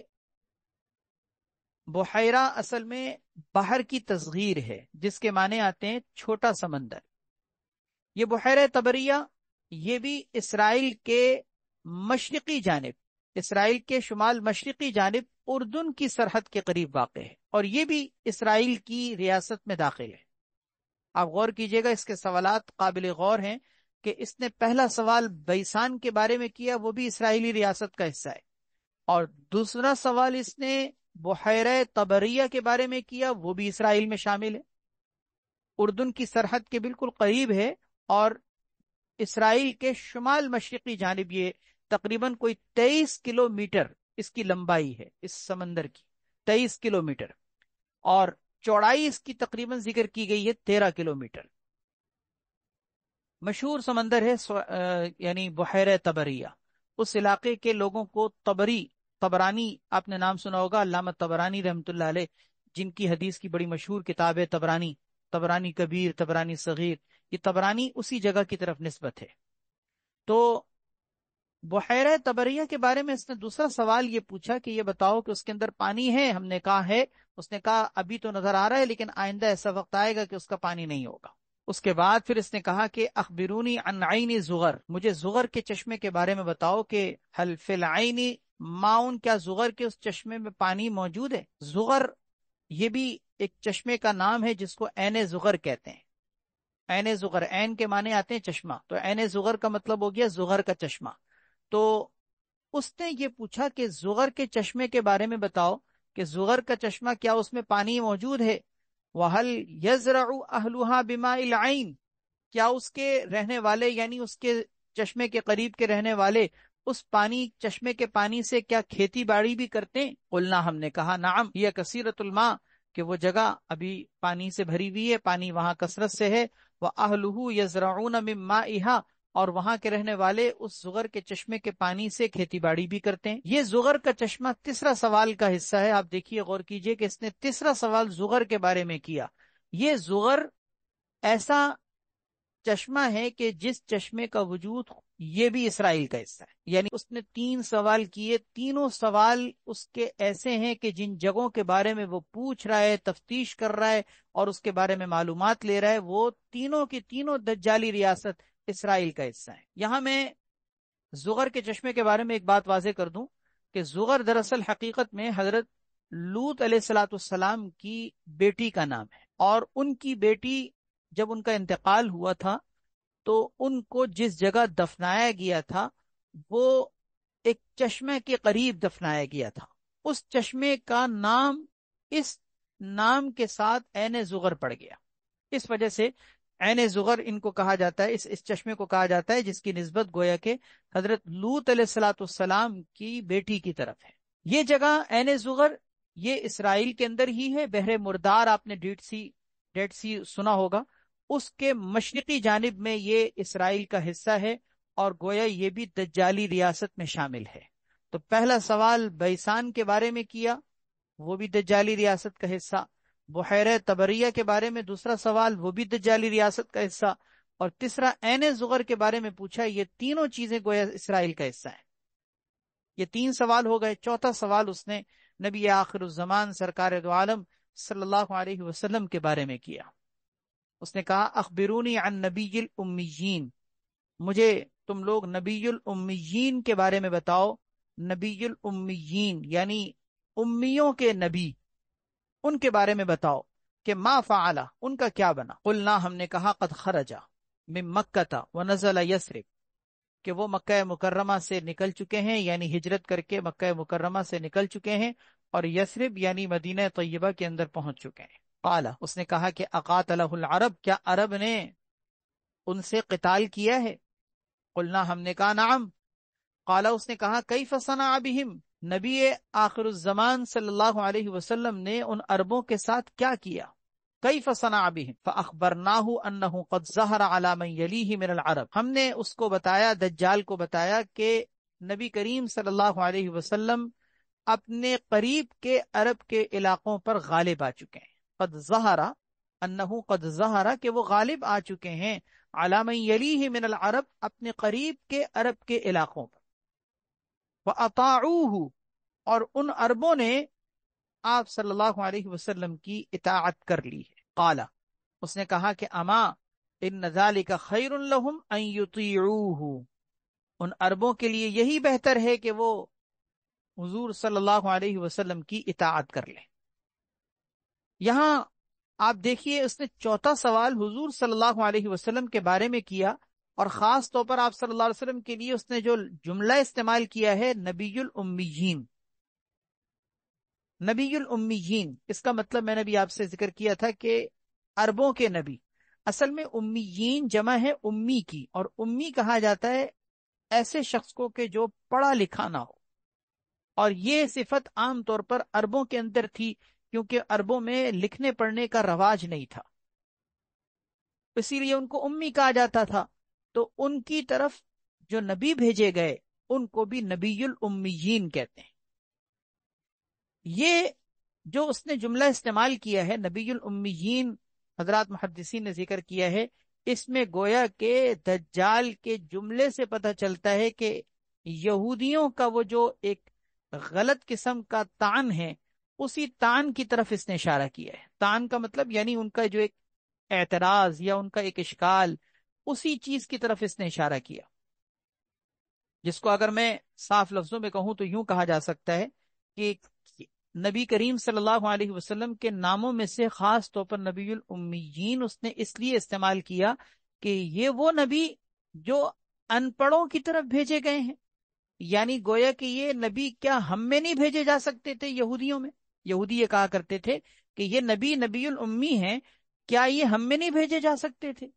Speaker 1: بحیرہ اصل میں بحر کی تصغیر ہے، جس کے معنی آتے ہیں چھوٹا سمندر۔ یہ بحیرہ طبریہ یہ بھی اسرائیل کے مشرقی جانب، اسرائیل کے شمال مشرقی جانب اردن کی سرحد کے قریب واقع ہے، اور یہ بھی اسرائیل کی ریاست میں داخل ہے۔ آپ غور کیجئے گا، اس کے سوالات قابل غور ہیں کہ اس نے پہلا سوال بیسان کے بارے میں کیا، وہ بھی اسرائیلی ریاست کا حصہ ہے، اور دوسرا سوال اس نے بحیرہ طبریہ کے بارے میں کیا، وہ بھی اسرائیل میں شامل ہے، اردن کی سرحد کے بالکل قریب ہے، اور اسرائیل کے شمال مشرقی جانب یہ تقریباً کوئی 23 کلومیٹر اس کی لمبائی ہے، اس سمندر کی 23 کلومیٹر، اور چوڑائی اس کی تقریباً ذکر کی گئی ہے 13 کلومیٹر۔ مشہور سمندر ہے یعنی بحیرہ طبریہ۔ اس علاقے کے لوگوں کو طبرانی، آپ نے نام سنا ہوگا، علامہ طبرانی رحمۃ اللہ علیہ، جن کی حدیث کی بڑی مشہور کتاب ہے طبرانی کبیر، طبرانی صغیر، یہ طبرانی اسی جگہ کی طرف نسبت ہے۔ تو بحیرہ طبریہ کے بارے میں اس نے دوسرا سوال یہ پوچھا کہ یہ بتاؤ کہ اس کے اندر پانی ہے؟ ہم نے کہا ہے۔ اس نے کہا ابھی تو نظر آ رہا ہے، لیکن آئندہ ایسا وقت آئے گا کہ اس کا پانی نہیں ہوگا۔ اس کے بعد پھر اس نے کہا کہ اخبرونی عن عین زغر، مجھے زغر کے چشمے کے بارے میں بتاؤ کہ حل فی العین ماؤن، کیا زغر کے اس چشمے میں پانی موجود ہے؟ زغر یہ بھی ایک چشمے کا نام ہے جس کو عین زغر کہتے ہیں۔ عین زغر، عین کے معنی آتے ہیں چشمہ، تو عین زغر کا مطلب ہو گیا زغر کا چشمہ۔ تو اس نے یہ پوچھا کہ زغر کے چشمے کے بارے میں بتاؤ کہ زغر کا چشمہ کیا اس میں پانی موجود ہے؟ وَهَلْ يَزْرَعُ أَهْلُهَا بِمَاءِ الْعَيْنِ، کیا اس کے رہنے والے یعنی اس کے چشمے کے قریب کے رہنے والے اس چشمے کے پانی سے کیا کھیتی باڑی بھی کرتے ہیں؟ قلنا، ہم نے کہا نعم یہ کثیرۃ الماء، کہ وہ جگہ ابھی پانی سے بھری ہوئی ہے، پانی وہاں کثرت سے ہے۔ وَأَهْلُهُ يَزْرَعُونَ مِن مَّائِهَا، اور وہاں کے رہنے والے اس زغر کے چشمے کے پانی سے کھیتی باڑی بھی کرتے ہیں۔ یہ زغر کا چشمہ تیسرا سوال کا حصہ ہے۔ آپ دیکھیے، غور کیجئے کہ اس نے تیسرا سوال زغر کے بارے میں کیا۔ یہ زغر ایسا چشمہ ہے کہ جس چشمے کا وجود یہ بھی اسرائیل کا حصہ ہے، یعنی اس نے 3 سوال کیے، تینوں سوال اس کے ایسے ہیں کہ جن جگہوں کے بارے میں وہ پوچھ رہا ہے، تفتیش کر رہا ہے اور اس کے بارے میں معلومات لے رہا ہے، وہ تینوں کی تینوں دجالی ریاست اسرائیل کا حصہ ہے۔ یہاں میں زغر کے چشمے کے بارے میں ایک بات واضح کر دوں کہ زغر دراصل حقیقت میں حضرت لوط علیہ الصلوۃ والسلام کی بیٹی کا نام ہے، اور ان کی بیٹی جب ان کا انتقال ہوا تھا تو ان کو جس جگہ دفنایا گیا تھا وہ ایک چشمے کے قریب دفنایا گیا تھا۔ اس چشمے کا نام اس نام کے ساتھ عین زغر پڑ گیا، اس وجہ سے عین زغر ان کو کہا جاتا ہے، اس چشمے کو کہا جاتا ہے جس کی نسبت گویا کہ حضرت لوط علیہ الصلوۃ والسلام کی بیٹی کی طرف ہے۔ یہ جگہ عین زغر یہ اسرائیل کے اندر ہی ہے۔ بحر مردار، آپ نے ڈیڈ سی سنا ہوگا، اس کے مشرقی جانب میں یہ اسرائیل کا حصہ ہے، اور گویا یہ بھی دجالی ریاست میں شامل ہے۔ تو پہلا سوال بیسان کے بارے میں کیا، وہ بھی دجالی ریاست کا حصہ۔ بحیرہ طبریہ کے بارے میں دوسرا سوال، وہ بھی دجالی ریاست کا حصہ۔ اور تیسرا عین زغر کے بارے میں پوچھا، یہ تینوں چیزیں گویا اسرائیل کا حصہ ہیں۔ یہ 3 سوال ہو گئے۔ چوتھا سوال اس نے نبی آخر الزمان سرکار دو عالم صلی اللہ علیہ وسلم کے بارے میں کیا۔ اس نے کہا اخبرونی عن نبی الامیین، مجھے تم لوگ نبی الامیین کے بارے میں بتاؤ۔ نبی الامیین یعنی امیوں کے نبی، ان کے بارے میں بتاؤ کہ ما فعل، ان کا کیا بنا۔ قلنا، ہم نے کہا قد خرج من مکہ ونزل یثرب، کہ وہ مکہ مکرمہ سے نکل چکے ہیں، یعنی ہجرت کر کے مکہ مکرمہ سے نکل چکے ہیں، اور یثرب یعنی مدینہ طیبہ کے اندر پہنچ چکے ہیں۔ قال، اس نے کہا کہ اقاتلہ العرب، کیا عرب نے ان سے قتال کیا ہے؟ قلنا، ہم نے کہا نعم۔ قال، اس نے کہا کیف صنع بہم، نبی آخر الزمان صلی اللہ علیہ وسلم نے ان عربوں کے ساتھ کیا کیا؟ کیف صنع بہم فاخبرناہ انہ قد ظہر علی من یلیہ من العرب، ہم نے اس کو بتایا، دجال کو بتایا کہ نبی کریم صلی اللہ علیہ وسلم اپنے قریب کے عرب کے علاقوں پر غالب آ چکے ہیں۔ قد ظہر، انہ قد ظہر، کہ وہ غالب آ چکے ہیں، علی من یلیہ من العرب، اپنے قریب کے عرب کے علاقوں پر۔ وَأَطَاعُوهُ، اور ان عربوں نے آپ صلی اللہ علیہ وسلم کی اطاعت کر لی ہے۔ قال، اس نے کہا کہ اما ان ذلک خیر لہم ان یطیعوہ، ان عربوں کے لیے یہی بہتر ہے کہ وہ حضور صلی اللہ علیہ وسلم کی اطاعت کر لیں۔ یہاں آپ دیکھیے، اس نے چوتھا سوال حضور صلی اللہ علیہ وسلم کے بارے میں کیا، اور خاص طور پر آپ صلی اللہ علیہ وسلم کے لیے اس نے جو جملہ استعمال کیا ہے نبی الامیین۔ نبی الامیین، اس کا مطلب میں نے بھی آپ سے ذکر کیا تھا کہ عربوں کے نبی، اصل میں امیین جمع ہے امی کی، اور امی کہا جاتا ہے ایسے شخص کو کہ جو پڑھا لکھا نہ ہو، اور یہ صفت عام طور پر عربوں کے اندر تھی، کیونکہ عربوں میں لکھنے پڑھنے کا رواج نہیں تھا، اسی لیے ان کو امی کہا جاتا تھا۔ تو ان کی طرف جو نبی بھیجے گئے ان کو بھی نبی الامیین کہتے ہیں۔ یہ جو اس نے جملہ استعمال کیا ہے نبی الامیین، حضرات محدثین نے ذکر کیا ہے، اس میں گویا کہ دجال کے جملے سے پتہ چلتا ہے کہ یہودیوں کا وہ جو ایک غلط قسم کا طعن ہے، اسی طعن کی طرف اس نے اشارہ کیا ہے۔ طعن کا مطلب یعنی ان کا جو ایک اعتراض یا ان کا ایک اشکال، اسی چیز کی طرف اس نے اشارہ کیا، جس کو اگر میں صاف لفظوں میں کہوں تو یوں کہا جا سکتا ہے کہ نبی کریم صلی اللہ علیہ وسلم کے ناموں میں سے خاص طور پر نبی الامیین اس نے اس لیے استعمال کیا کہ یہ وہ نبی جو ان پڑھوں کی طرف بھیجے گئے ہیں، یعنی گویا کہ یہ نبی کیا ہم میں نہیں بھیجے جا سکتے تھے؟ یہودیوں میں، یہودی یہ کہا کرتے تھے کہ یہ نبی الامی ہیں، کیا یہ ہم میں نہیں بھیجے جا سکتے تھے؟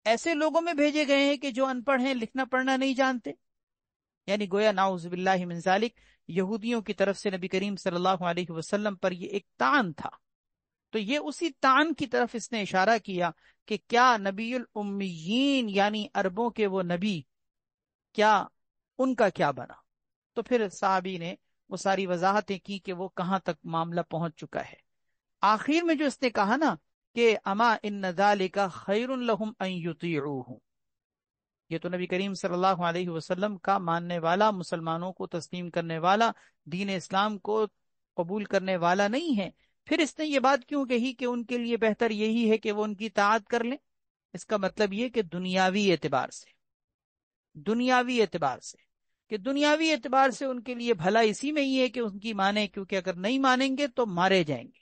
Speaker 1: ایسے لوگوں میں بھیجے گئے ہیں کہ جو ان پڑھ ہیں، لکھنا پڑھنا نہیں جانتے، یعنی گویا نعوذ باللہ من ذالک یہودیوں کی طرف سے نبی کریم صلی اللہ علیہ وسلم پر یہ ایک طعن تھا۔ تو یہ اسی طعن کی طرف اس نے اشارہ کیا کہ کیا نبی الامیین یعنی عربوں کے وہ نبی، کیا ان کا کیا بنا؟ تو پھر صحابی نے وہ ساری وضاحتیں کی کہ وہ کہاں تک معاملہ پہنچ چکا ہے۔ آخر میں جو اس نے کہا نا کہ اما ان ذالک خیر لہم ان یطیعوہ، یہ تو نبی کریم صلی اللہ علیہ وسلم کا ماننے والا، مسلمانوں کو تسلیم کرنے والا، دین اسلام کو قبول کرنے والا نہیں ہے، پھر اس نے یہ بات کیوں کہی کہ ان کے لیے بہتر یہی ہے کہ وہ ان کی اطاعت کر لیں؟ اس کا مطلب یہ کہ دنیاوی اعتبار سے کہ دنیاوی اعتبار سے ان کے لیے بھلا اسی میں ہی ہے کہ ان کی مانیں، کیونکہ اگر نہیں مانیں گے تو مارے جائیں گے،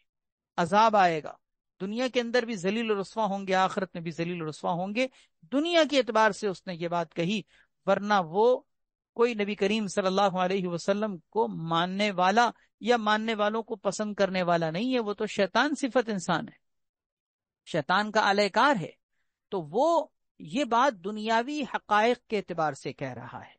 Speaker 1: عذاب آئے گا، دنیا کے اندر بھی ذلیل و رسوا ہوں گے، آخرت میں بھی ذلیل و رسوا ہوں گے۔ دنیا کے اعتبار سے اس نے یہ بات کہی، ورنہ وہ کوئی نبی کریم صلی اللہ علیہ وسلم کو ماننے والا یا ماننے والوں کو پسند کرنے والا نہیں ہے، وہ تو شیطان صفت انسان ہے، شیطان کا اعلی کار ہے۔ تو وہ یہ بات دنیاوی حقائق کے اعتبار سے کہہ رہا ہے۔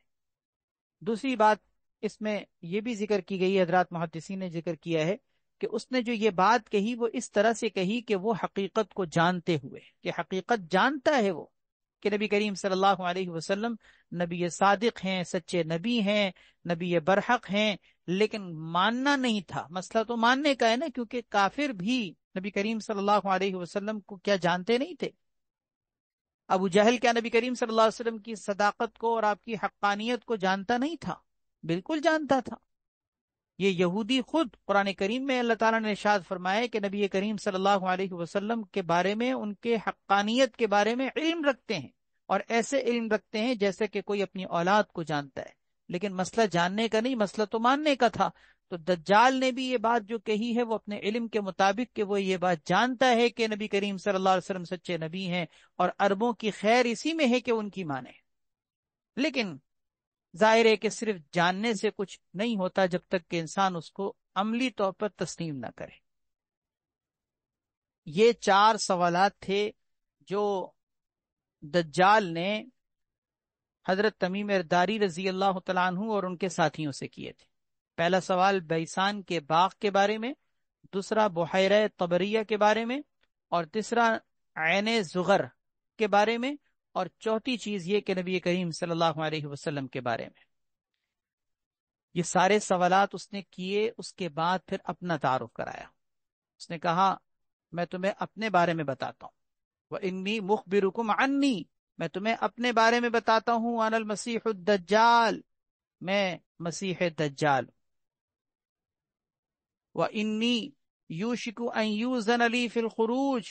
Speaker 1: دوسری بات اس میں یہ بھی ذکر کی گئی، حضرات محدثین نے ذکر کیا ہے کہ اس نے جو یہ بات کہی وہ اس طرح سے کہی کہ وہ حقیقت کو جانتے ہوئے، کہ حقیقت جانتا ہے وہ، کہ نبی کریم صلی اللہ علیہ وسلم نبی صادق ہیں، سچے نبی ہیں، نبی برحق ہیں، لیکن ماننا نہیں تھا۔ مسئلہ تو ماننے کا ہے نا، کیونکہ کافر بھی نبی کریم صلی اللہ علیہ وسلم کو کیا جانتے نہیں تھے؟ ابو جہل کیا نبی کریم صلی اللہ علیہ وسلم کی صداقت کو اور آپ کی حقانیت کو جانتا نہیں تھا؟ بالکل جانتا تھا۔ یہ یہودی خود قرآن کریم میں اللہ تعالیٰ نے ارشاد فرمایا کہ نبی کریم صلی اللہ علیہ وسلم کے بارے میں، ان کے حقانیت کے بارے میں علم رکھتے ہیں، اور ایسے علم رکھتے ہیں جیسے کہ کوئی اپنی اولاد کو جانتا ہے، لیکن مسئلہ جاننے کا نہیں، مسئلہ تو ماننے کا تھا۔ تو دجال نے بھی یہ بات جو کہی ہے وہ اپنے علم کے مطابق کہ وہ یہ بات جانتا ہے کہ نبی کریم صلی اللہ علیہ وسلم سچے نبی ہیں، اور عربوں کی خیر اسی میں ہے کہ ان کی مانے، لیکن ظاہر ہے کہ صرف جاننے سے کچھ نہیں ہوتا جب تک کہ انسان اس کو عملی طور پر تسلیم نہ کرے۔ یہ 4 سوالات تھے جو دجال نے حضرت تمیم داری رضی اللہ تعالیٰ عنہ اور ان کے ساتھیوں سے کیے تھے۔ پہلا سوال بیسان کے باغ کے بارے میں، دوسرا بحیرہ طبریہ کے بارے میں، اور تیسرا عین زغر کے بارے میں، اور چوتھی چیز یہ کہ نبی کریم صلی اللہ علیہ وسلم کے بارے میں۔ یہ سارے سوالات اس نے کیے، اس کے بعد پھر اپنا تعارف کرایا۔ اس نے کہا میں تمہیں اپنے بارے میں بتاتا ہوں، وَإِنِّي مُخْبِرُكُمْ عَنِّي، میں تمہیں اپنے بارے میں بتاتا ہوں، أَنَا الْمَسِيحُ الدَّجَّالِ، میں مسیح دجال۔ وَإِنِّي يُوشِكُ أَن يُؤْذَنَ لِي فِي الْخُرُوجِ،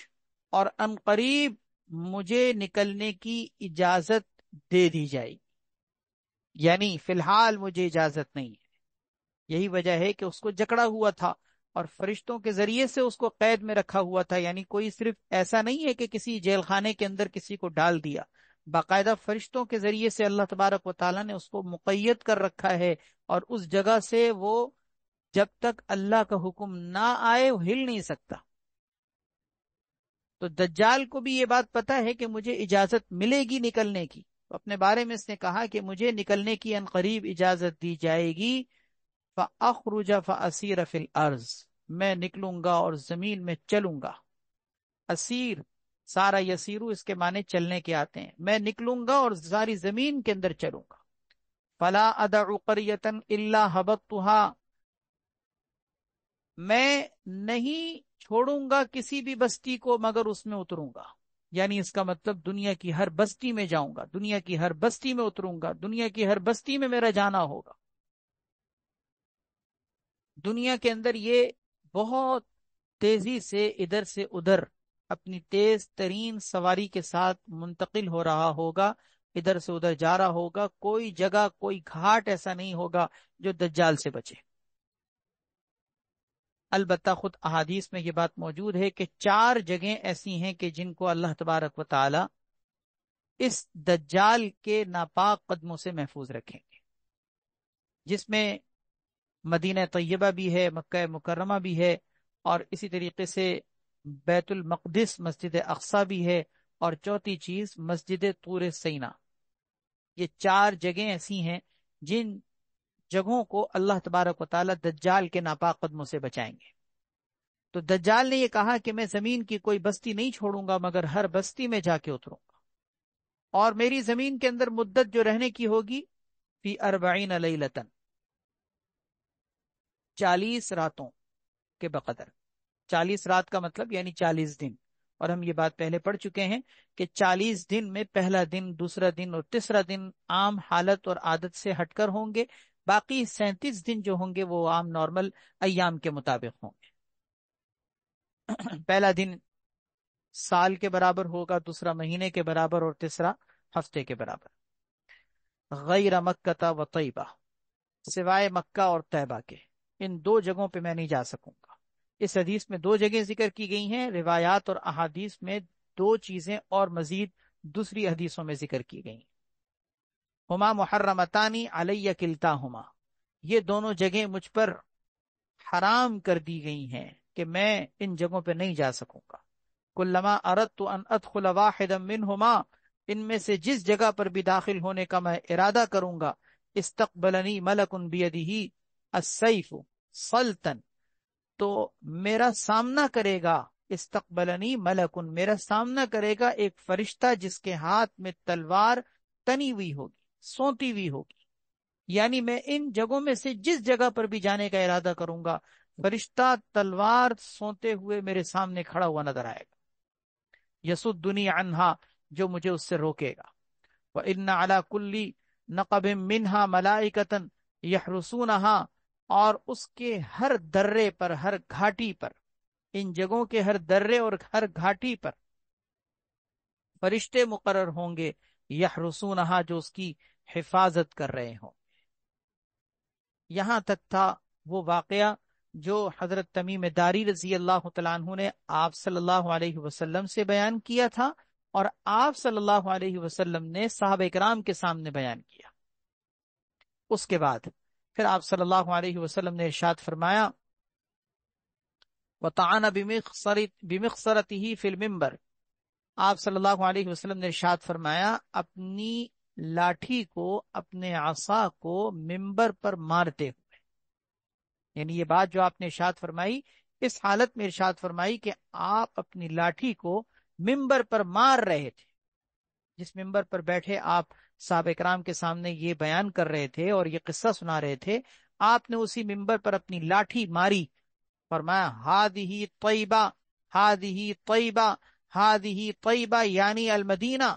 Speaker 1: اور ان قریب مجھے نکلنے کی اجازت دے دی جائے گی، یعنی فی الحال مجھے اجازت نہیں ہے۔ یہی وجہ ہے کہ اس کو جکڑا ہوا تھا اور فرشتوں کے ذریعے سے اس کو قید میں رکھا ہوا تھا، یعنی کوئی صرف ایسا نہیں ہے کہ کسی جیل خانے کے اندر کسی کو ڈال دیا، باقاعدہ فرشتوں کے ذریعے سے اللہ تبارک و تعالیٰ نے اس کو مقید کر رکھا ہے، اور اس جگہ سے وہ جب تک اللہ کا حکم نہ آئے وہ ہل نہیں سکتا۔ تو دجال کو بھی یہ بات پتا ہے کہ مجھے اجازت ملے گی نکلنے کی، تو اپنے بارے میں اس نے کہا کہ مجھے نکلنے کی ان قریب اجازت دی جائے گی، فَأَخْرُجَ فَأَسِيرَ فِي الْأَرْضِ، میں نکلوں گا اور زمین میں چلوں گا۔ اسیر سارا یسیرو اس کے معنی چلنے کے آتے ہیں، میں نکلوں گا اور ساری زمین کے اندر چلوں گا۔ فَلَا أَدَعُ قَرْيَةً إِلَّا هَبَطْتُهَا، میں نہیں چھوڑوں گا کسی بھی بستی کو مگر اس میں اتروں گا، یعنی اس کا مطلب دنیا کی ہر بستی میں جاؤں گا، دنیا کی ہر بستی میں اتروں گا، دنیا کی ہر بستی میں میرا جانا ہوگا۔ دنیا کے اندر یہ بہت تیزی سے ادھر سے ادھر اپنی تیز ترین سواری کے ساتھ منتقل ہو رہا ہوگا، ادھر سے ادھر جا رہا ہوگا، کوئی جگہ کوئی گھاٹ ایسا نہیں ہوگا جو دجال سے بچے۔ البتہ خود احادیث میں یہ بات موجود ہے کہ 4 جگہیں ایسی ہیں کہ جن کو اللہ تبارک و تعالی اس دجال کے ناپاک قدموں سے محفوظ رکھیں گے، جس میں مدینہ طیبہ بھی ہے، مکہ مکرمہ بھی ہے، اور اسی طریقے سے بیت المقدس مسجد اقصی بھی ہے، اور چوتھی چیز مسجد طور سینا۔ یہ 4 جگہیں ایسی ہیں جن جگہوں کو اللہ تبارک و تعالی دجال کے ناپاک قدموں سے بچائیں گے۔ تو دجال نے یہ کہا کہ میں زمین کی کوئی بستی نہیں چھوڑوں گا مگر ہر بستی میں جا کے اتروں گا، اور میری زمین کے اندر مدت جو رہنے کی ہوگی فی 40 لیلۃ، 40 راتوں کے بقدر۔ 40 رات کا مطلب یعنی 40 دن، اور ہم یہ بات پہلے پڑھ چکے ہیں کہ 40 دن میں پہلا دن، دوسرا دن اور تیسرا دن عام حالت اور عادت سے ہٹ کر ہوں گے، باقی 37 دن جو ہوں گے وہ عام نارمل ایام کے مطابق ہوں گے۔ پہلا دن سال کے برابر ہوگا، دوسرا مہینے کے برابر، اور تیسرا ہفتے کے برابر۔ غیر مکہ و طیبہ، سوائے مکہ اور طیبہ کے، ان 2 جگہوں پہ میں نہیں جا سکوں گا۔ اس حدیث میں 2 جگہیں ذکر کی گئی ہیں، روایات اور احادیث میں 2 چیزیں اور مزید دوسری حدیثوں میں ذکر کی گئی ہیں۔ ہما محرمتانی علی کلتاہما، یہ دونوں جگہیں مجھ پر حرام کر دی گئی ہیں کہ میں ان جگہوں پہ نہیں جا سکوں گا۔ کلما اردت ان ادخل واحدا منہما، ان میں سے جس جگہ پر بھی داخل ہونے کا میں ارادہ کروں گا، استقبلنی ملک بیدہ السیف سلطن، تو میرا سامنا کرے گا استقبلنی ملکن، میرا سامنا کرے گا ایک فرشتہ جس کے ہاتھ میں تلوار تنی ہوئی ہوگی، سونتی ہوئی ہوگی. یعنی میں ان جگہوں میں سے جس جگہ پر بھی جانے کا ارادہ کروں گا، فرشتہ تلوار سونتے ہوئے میرے سامنے کھڑا ہوا نظر آئے گا. یسدنی عنہا، جو مجھے اس سے روکے گا. وَإِنَّ عَلَى كُلِّ نَقَبٍ مِّنْهَا مَلَائِكَةً يَحْرُسُونَهَا، اور اس کے ہر درے پر، ہر گھاٹی پر، ان جگہوں کے ہر درے اور ہر گھاٹی پر فرشتے مقرر ہوں گے، یحرسونہا، جو اس کی حفاظت کر رہے ہوں. یہاں تک تھا وہ واقعہ جو حضرت تمیم داری رضی اللہ تعالیٰ عنہ نے آپ صلی اللہ علیہ وسلم سے بیان کیا تھا، اور آپ صلی اللہ علیہ وسلم نے صحابہ کرام کے سامنے بیان کیا. اس کے بعد پھر آپ صلی اللہ علیہ وسلم نے ارشاد فرمایا، وَطَعَنَ بِمِخْصَرَتِهِ فِي الْمِنبَرِ، آپ صلی اللہ علیہ وسلم نے ارشاد فرمایا اپنی لاٹھی کو، اپنے عصا کو منبر پر مارتے ہوئے. یعنی یہ بات جو آپ نے ارشاد فرمائی، اس حالت میں ارشاد فرمائی کہ آپ اپنی لاٹھی کو منبر پر مار رہے تھے. جس منبر پر بیٹھے آپ صحابہ کرام کے سامنے یہ بیان کر رہے تھے اور یہ قصہ سنا رہے تھے، آپ نے اسی منبر پر اپنی لاٹھی ماری. فرمایا ہادہ طیبہ، ہادہ طیبہ، ہادہ طیبہ، یعنی المدینہ.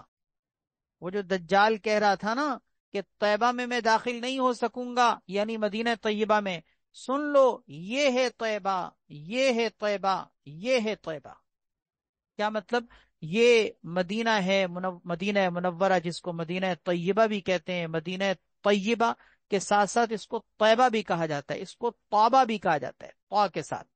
Speaker 1: وہ جو دجال کہہ رہا تھا نا کہ طیبہ میں داخل نہیں ہو سکوں گا، یعنی مدینہ طیبہ میں، سن لو یہ ہے طیبہ، یہ ہے طیبہ، یہ ہے طیبہ. کیا مطلب؟ یہ مدینہ ہے، مدینہ منورہ جس کو مدینہ طیبہ بھی کہتے ہیں. مدینہ طیبہ کے ساتھ ساتھ اس کو طیبہ بھی کہا جاتا ہے، اس کو طابہ بھی کہا جاتا ہے، طا کے ساتھ.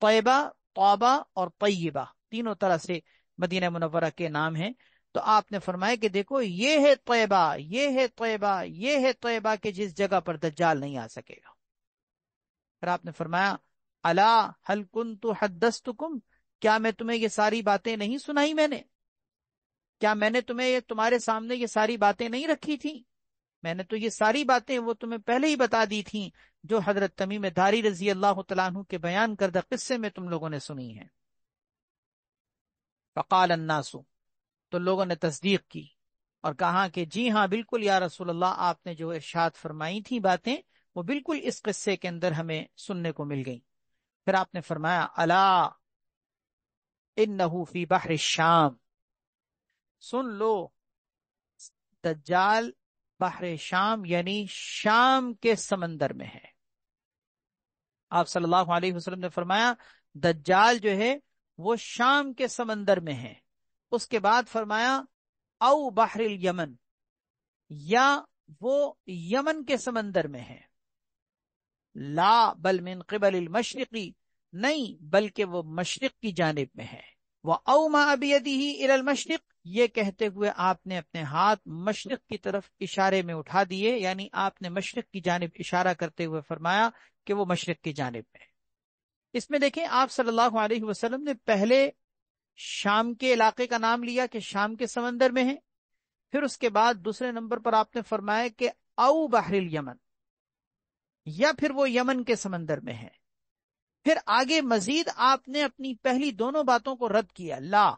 Speaker 1: طیبہ، طابہ اور طیبہ تینوں طرح سے مدینہ منورہ کے نام ہیں. تو آپ نے فرمایا کہ دیکھو یہ ہے طیبہ، یہ ہے طیبہ، یہ ہے طیبہ کہ جس جگہ پر دجال نہیں آ سکے گا. پھر آپ نے فرمایا الا هل كنت حدثتكم، کیا میں تمہیں یہ ساری باتیں نہیں سنائی؟ کیا میں نے تمہارے سامنے یہ ساری باتیں نہیں رکھی تھی؟ میں نے تو یہ ساری باتیں وہ تمہیں پہلے ہی بتا دی تھیں جو حضرت تمیم داری رضی اللہ تعالیٰ عنہ کے بیان کردہ قصے میں تم لوگوں نے سنی ہیں. فقال الناس، تو لوگوں نے تصدیق کی اور کہا کہ جی ہاں بالکل یا رسول اللہ، آپ نے جو ارشاد فرمائی تھی باتیں وہ بالکل اس قصے کے اندر ہمیں سننے کو مل گئی. پھر آپ نے فرمایا الا انہ فی بحر الشام، سن لو دجال بحر شام یعنی شام کے سمندر میں ہے. آپ صلی اللہ علیہ وسلم نے فرمایا دجال جو ہے وہ شام کے سمندر میں ہے. اس کے بعد فرمایا او بحر الیمن، یا وہ یمن کے سمندر میں ہے. لا بل من قبل المشرقی، نہیں بلکہ وہ مشرق کی جانب میں ہے. وَأَوْمَأَ بِيَدِهِ إِلَى الْمَشْرِقِ، یہ کہتے ہوئے آپ نے اپنے ہاتھ مشرق کی طرف اشارے میں اٹھا دیے، یعنی آپ نے مشرق کی جانب اشارہ کرتے ہوئے فرمایا کہ وہ مشرق کی جانب میں ہے. اس میں دیکھیں آپ صلی اللہ علیہ وسلم نے پہلے شام کے علاقے کا نام لیا کہ شام کے سمندر میں ہے، پھر اس کے بعد دوسرے نمبر پر آپ نے فرمایا کہ او بحر الیمن، یا پھر وہ یمن کے سمندر میں ہے. پھر آگے مزید آپ نے اپنی پہلی دونوں باتوں کو رد کیا. لا،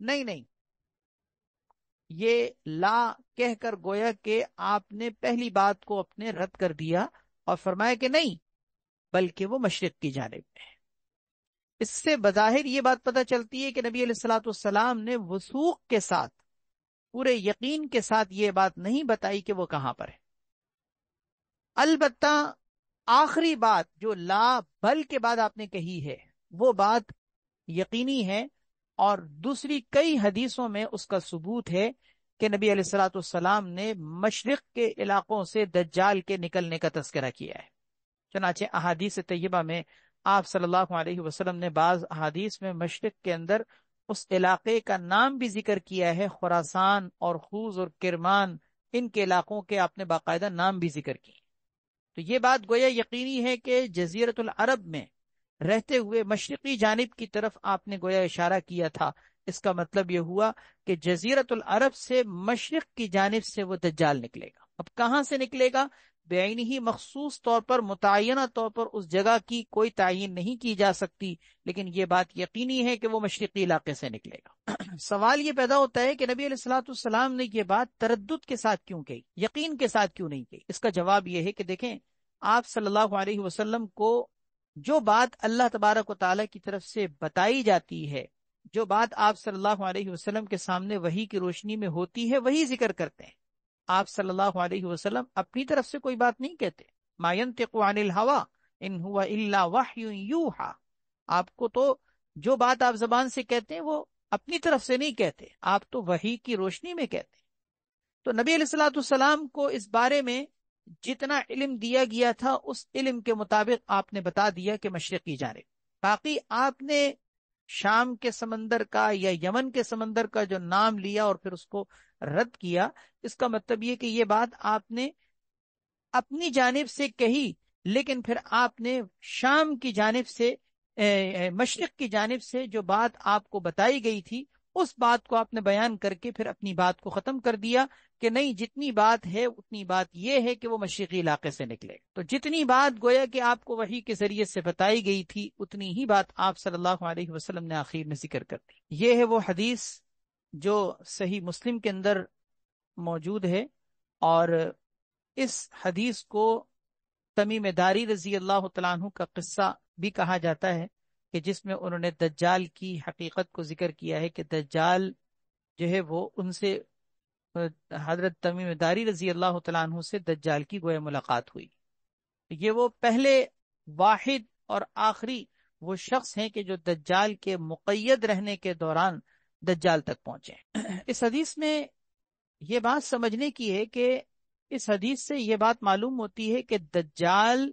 Speaker 1: نہیں، یہ لا کہہ کر گویا کہ آپ نے پہلی بات کو اپنے رد کر دیا اور فرمایا کہ نہیں بلکہ وہ مشرق کی جانب میں ہے. اس سے بظاہر یہ بات پتہ چلتی ہے کہ نبی علیہ الصلوۃ والسلام نے وثوق کے ساتھ، پورے یقین کے ساتھ یہ بات نہیں بتائی کہ وہ کہاں پر ہے. البتہ آخری بات جو لا بل کے بعد آپ نے کہی ہے وہ بات یقینی ہے، اور دوسری کئی حدیثوں میں اس کا ثبوت ہے کہ نبی علیہ الصلوۃ والسلام نے مشرق کے علاقوں سے دجال کے نکلنے کا تذکرہ کیا ہے. چنانچہ احادیث طیبہ میں آپ صلی اللہ علیہ وسلم نے بعض احادیث میں مشرق کے اندر اس علاقے کا نام بھی ذکر کیا ہے. خراسان اور خوز اور کرمان، ان کے علاقوں کے آپ نے باقاعدہ نام بھی ذکر کیے. تو یہ بات گویا یقینی ہے کہ جزیرۃ العرب میں رہتے ہوئے مشرقی جانب کی طرف آپ نے گویا اشارہ کیا تھا. اس کا مطلب یہ ہوا کہ جزیرۃ العرب سے مشرق کی جانب سے وہ دجال نکلے گا. اب کہاں سے نکلے گا؟ بعینہ ہی مخصوص طور پر متعینہ طور پر اس جگہ کی کوئی تعین نہیں کی جا سکتی، لیکن یہ بات یقینی ہے کہ وہ مشرقی علاقے سے نکلے گا۔ سوال یہ پیدا ہوتا ہے کہ نبی علیہ الصلوۃ والسلام نے یہ بات تردد کے ساتھ کیوں کہی، یقین کے ساتھ کیوں نہیں کہی؟ اس کا جواب یہ ہے کہ دیکھیں، آپ صلی اللہ علیہ وسلم کو جو بات اللہ تبارک و تعالیٰ کی طرف سے بتائی جاتی ہے، جو بات آپ صلی اللہ علیہ وسلم کے سامنے وحی کی روشنی میں ہوتی ہے، وہی ذکر کرتے ہیں۔ آپ صلی اللہ علیہ وسلم اپنی طرف سے کوئی بات نہیں کہتے۔ ما ينطق عن الهوى ان هو الا وحی یوحى۔ آپ کو تو جو بات آپ زبان سے کہتے ہیں وہ اپنی طرف سے نہیں کہتے، آپ تو وحی کی روشنی میں کہتے ہیں۔ تو نبی علیہ الصلوۃ والسلام کو اس بارے میں جتنا علم دیا گیا تھا، اس علم کے مطابق آپ نے بتا دیا کہ مشرقی جانب۔ باقی آپ نے شام کے سمندر کا یا یمن کے سمندر کا جو نام لیا اور پھر اس کو رد کیا، اس کا مطلب یہ کہ یہ بات آپ نے اپنی جانب سے کہی، لیکن پھر آپ نے شام کی جانب سے مشرق کی جانب سے جو بات آپ کو بتائی گئی تھی، اس بات کو آپ نے بیان کر کے پھر اپنی بات کو ختم کر دیا کہ نہیں، جتنی بات ہے اتنی بات یہ ہے کہ وہ مشرقی علاقے سے نکلے۔ تو جتنی بات گویا کہ آپ کو وحی کے ذریعے سے بتائی گئی تھی، اتنی ہی بات آپ صلی اللہ علیہ وسلم نے آخر میں ذکر کر دی۔ یہ ہے وہ حدیث جو صحیح مسلم کے اندر موجود ہے، اور اس حدیث کو تمیم داری رضی اللہ تعالیٰ عنہ کا قصہ بھی کہا جاتا ہے، کہ جس میں انہوں نے دجال کی حقیقت کو ذکر کیا ہے کہ دجال جو ہے وہ ان سے حضرت تمیم داری رضی اللہ تعالیٰ عنہ سے دجال کی گویا ملاقات ہوئی۔ یہ وہ پہلے واحد اور آخری وہ شخص ہیں کہ جو دجال کے مقید رہنے کے دوران دجال تک پہنچے۔ اس حدیث میں یہ بات سمجھنے کی ہے کہ اس حدیث سے یہ بات معلوم ہوتی ہے کہ دجال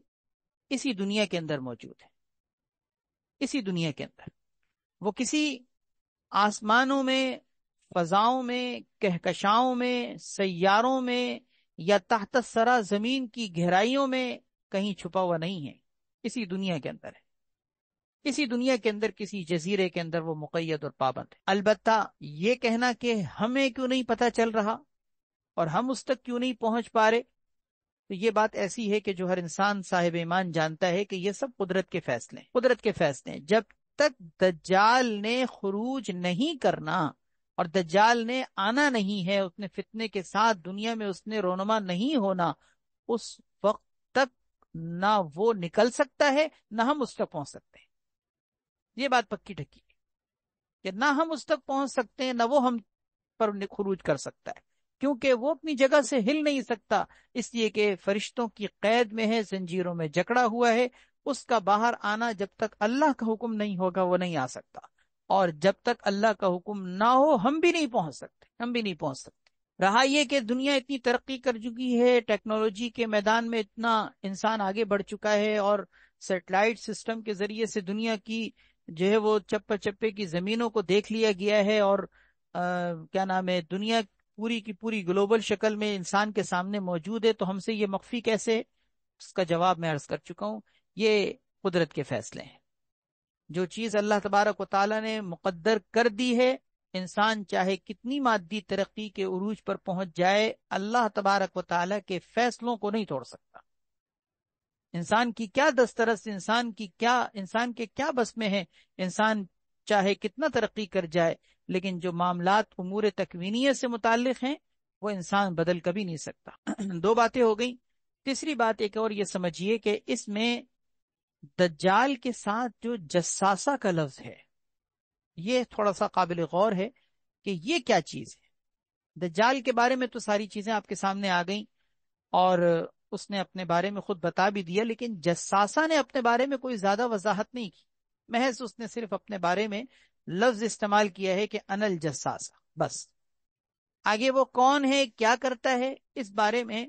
Speaker 1: اسی دنیا کے اندر موجود ہے، اسی دنیا کے اندر۔ وہ کسی آسمانوں میں، فضاؤں میں، کہکشاؤں میں، سیاروں میں، یا تحت الثری زمین کی گہرائیوں میں کہیں چھپا ہوا نہیں ہے، اسی دنیا کے اندر ہے۔ اسی دنیا کے اندر کسی جزیرے کے اندر وہ مقید اور پابند ہے۔ البتہ یہ کہنا کہ ہمیں کیوں نہیں پتہ چل رہا اور ہم اس تک کیوں نہیں پہنچ پا رہے، تو یہ بات ایسی ہے کہ جو ہر انسان صاحب ایمان جانتا ہے کہ یہ سب قدرت کے فیصلے ہیں، قدرت کے فیصلے ہیں۔ جب تک دجال نے خروج نہیں کرنا اور دجال نے آنا نہیں ہے، اس نے فتنے کے ساتھ دنیا میں اس نے رونما نہیں ہونا، اس وقت تک نہ وہ نکل سکتا ہے، نہ ہم اس تک پہنچ سکتے ہیں۔ یہ بات پکی ٹھکی ہے کہ نہ ہم اس تک پہنچ سکتے ہیں، نہ وہ ہم پر خروج کر سکتا ہے، کیونکہ وہ اپنی جگہ سے ہل نہیں سکتا، اس لیے کہ فرشتوں کی قید میں ہے، زنجیروں میں جکڑا ہوا ہے۔ اس کا باہر آنا جب تک اللہ کا حکم نہیں ہوگا وہ نہیں آ سکتا، اور جب تک اللہ کا حکم نہ ہو ہم بھی نہیں پہنچ سکتے، ہم بھی نہیں پہنچ سکتے۔ رہا یہ کہ دنیا اتنی ترقی کر چکی ہے، ٹیکنالوجی کے میدان میں اتنا انسان آگے بڑھ چکا ہے، اور سیٹلائٹ سسٹم کے ذریعے سے دنیا کی جو ہے وہ چپے چپے کی زمینوں کو دیکھ لیا گیا ہے، اور کیا نام ہے، دنیا پوری کی پوری گلوبل شکل میں انسان کے سامنے موجود ہے، تو ہم سے یہ مخفی کیسے ہے؟ اس کا جواب میں عرض کر چکا ہوں، یہ قدرت کے فیصلے ہیں۔ جو چیز اللہ تبارک و تعالیٰ نے مقدر کر دی ہے، انسان چاہے کتنی مادی ترقی کے عروج پر پہنچ جائے، اللہ تبارک و تعالیٰ کے فیصلوں کو نہیں توڑ سکتا۔ انسان کی کیا دسترس، انسان کے کیا بس میں ہے، انسان چاہے کتنا ترقی کر جائے، لیکن جو معاملات امور تکوینیہ سے متعلق ہیں وہ انسان بدل کبھی نہیں سکتا۔ دو باتیں ہو گئیں۔ تیسری بات ایک اور یہ سمجھیے کہ اس میں دجال کے ساتھ جو جساسہ کا لفظ ہے، یہ تھوڑا سا قابل غور ہے کہ یہ کیا چیز ہے۔ دجال کے بارے میں تو ساری چیزیں آپ کے سامنے آ گئیں، اور اس نے اپنے بارے میں خود بتا بھی دیا، لیکن جساسہ نے اپنے بارے میں کوئی زیادہ وضاحت نہیں کی، محض اس نے صرف اپنے بارے میں لفظ استعمال کیا ہے کہ انا الجساسہ، بس۔ آگے وہ کون ہے، کیا کرتا ہے، اس بارے میں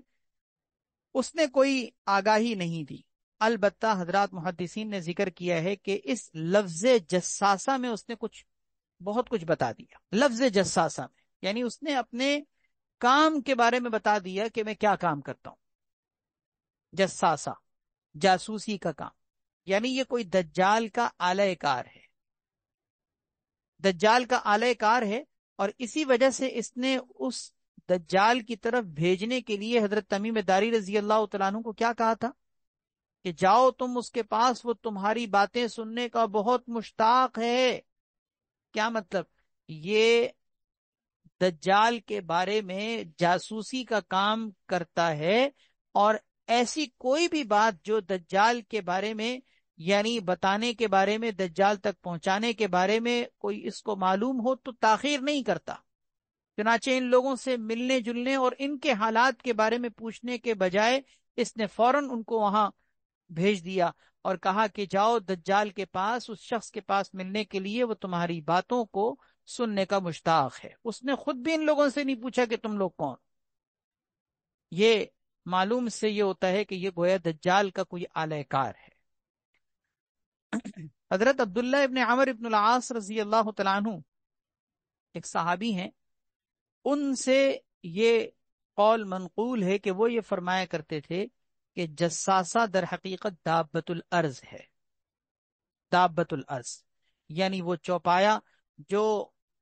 Speaker 1: اس نے کوئی آگاہی نہیں دی۔ البتہ حضرات محدثین نے ذکر کیا ہے کہ اس لفظ جساسہ میں اس نے بہت کچھ بتا دیا۔ لفظ جساسہ میں یعنی اس نے اپنے کام کے بارے میں بتا دیا کہ میں کیا کام کرتا ہوں۔ جساسہ، جاسوسی کا کام، یعنی یہ کوئی دجال کا آلہ کار ہے، دجال کا آلہ کار ہے، اور اسی وجہ سے اس نے اس دجال کی طرف بھیجنے کے لیے حضرت تمیم داری رضی اللہ تعالیٰ عنہ کو کیا کہا تھا کہ جاؤ تم اس کے پاس، وہ تمہاری باتیں سننے کا بہت مشتاق ہے. کیا مطلب؟ یہ دجال کے بارے میں جاسوسی کا کام کرتا ہے، اور ایسی کوئی بھی بات جو دجال کے بارے میں، یعنی بتانے کے بارے میں، دجال تک پہنچانے کے بارے میں کوئی اس کو معلوم ہو تو تاخیر نہیں کرتا. چنانچہ ان لوگوں سے ملنے جلنے اور ان کے حالات کے بارے میں پوچھنے کے بجائے اس نے فوراً ان کو وہاں بھیج دیا اور کہا کہ جاؤ دجال کے پاس، اس شخص کے پاس ملنے کے لیے، وہ تمہاری باتوں کو سننے کا مشتاق ہے. اس نے خود بھی ان لوگوں سے نہیں پوچھا کہ تم لوگ کون. یہ معلوم سے یہ ہوتا ہے کہ یہ گویا دجال کا کوئی آلہ کار ہے. حضرت عبداللہ ابن عمر ابن العاص رضی اللہ تعالیٰ عنہ ایک صحابی ہیں، ان سے یہ قول منقول ہے کہ وہ یہ فرمایا کرتے تھے کہ جساسہ در حقیقت دابت الارض ہے. دابت الارض یعنی وہ چوپایا جو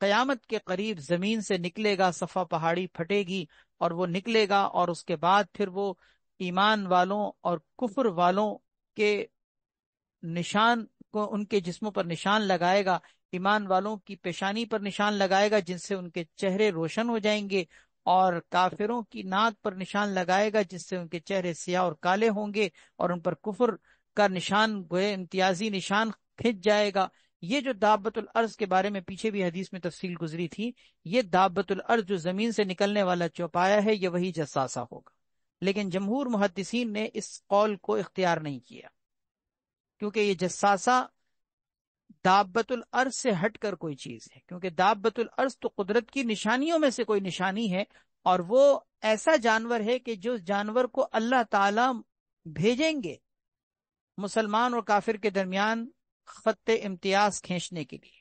Speaker 1: قیامت کے قریب زمین سے نکلے گا، صفا پہاڑی پھٹے گی اور وہ نکلے گا، اور اس کے بعد پھر وہ ایمان والوں اور کفر والوں کے نشان کو ان کے جسموں پر نشان لگائے گا. ایمان والوں کی پیشانی پر نشان لگائے گا جن سے ان کے چہرے روشن ہو جائیں گے، اور کافروں کی ناک پر نشان لگائے گا جس سے ان کے چہرے سیاہ اور کالے ہوں گے، اور ان پر کفر کا نشان، گوئے امتیازی نشان کھنچ جائے گا. یہ جو دابت الارض کے بارے میں پیچھے بھی حدیث میں تفصیل گزری تھی، یہ دابت الارض جو زمین سے نکلنے والا چوپایا ہے، یہ وہی جساسہ ہوگا. لیکن جمہور محدثین نے اس قول کو اختیار نہیں کیا، کیونکہ یہ جساسہ دابت الارض سے ہٹ کر کوئی چیز ہے، کیونکہ دابت الارض تو قدرت کی نشانیوں میں سے کوئی نشانی ہے، اور وہ ایسا جانور ہے کہ جو جانور کو اللہ تعالی بھیجیں گے مسلمان اور کافر کے درمیان خط امتیاز کھینچنے کے لیے.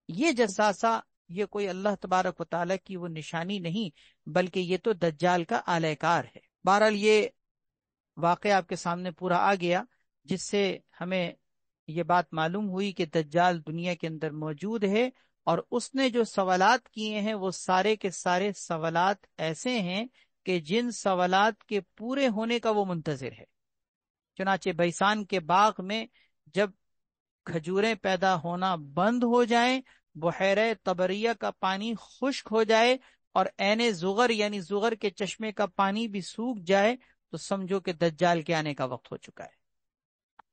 Speaker 1: یہ جساسہ، یہ کوئی اللہ تبارک و تعالیٰ کی وہ نشانی نہیں، بلکہ یہ تو دجال کا آلہ کار ہے. بہرحال یہ واقعہ آپ کے سامنے پورا آ گیا، جس سے ہمیں یہ بات معلوم ہوئی کہ دجال دنیا کے اندر موجود ہے، اور اس نے جو سوالات کیے ہیں وہ سارے کے سارے سوالات ایسے ہیں کہ جن سوالات کے پورے ہونے کا وہ منتظر ہے. چنانچہ بیسان کے باغ میں جب کھجوریں پیدا ہونا بند ہو جائیں، بحیرہ طبریہ کا پانی خشک ہو جائے، اور عین زغر یعنی زغر کے چشمے کا پانی بھی سوکھ جائے، تو سمجھو کہ دجال کے آنے کا وقت ہو چکا ہے.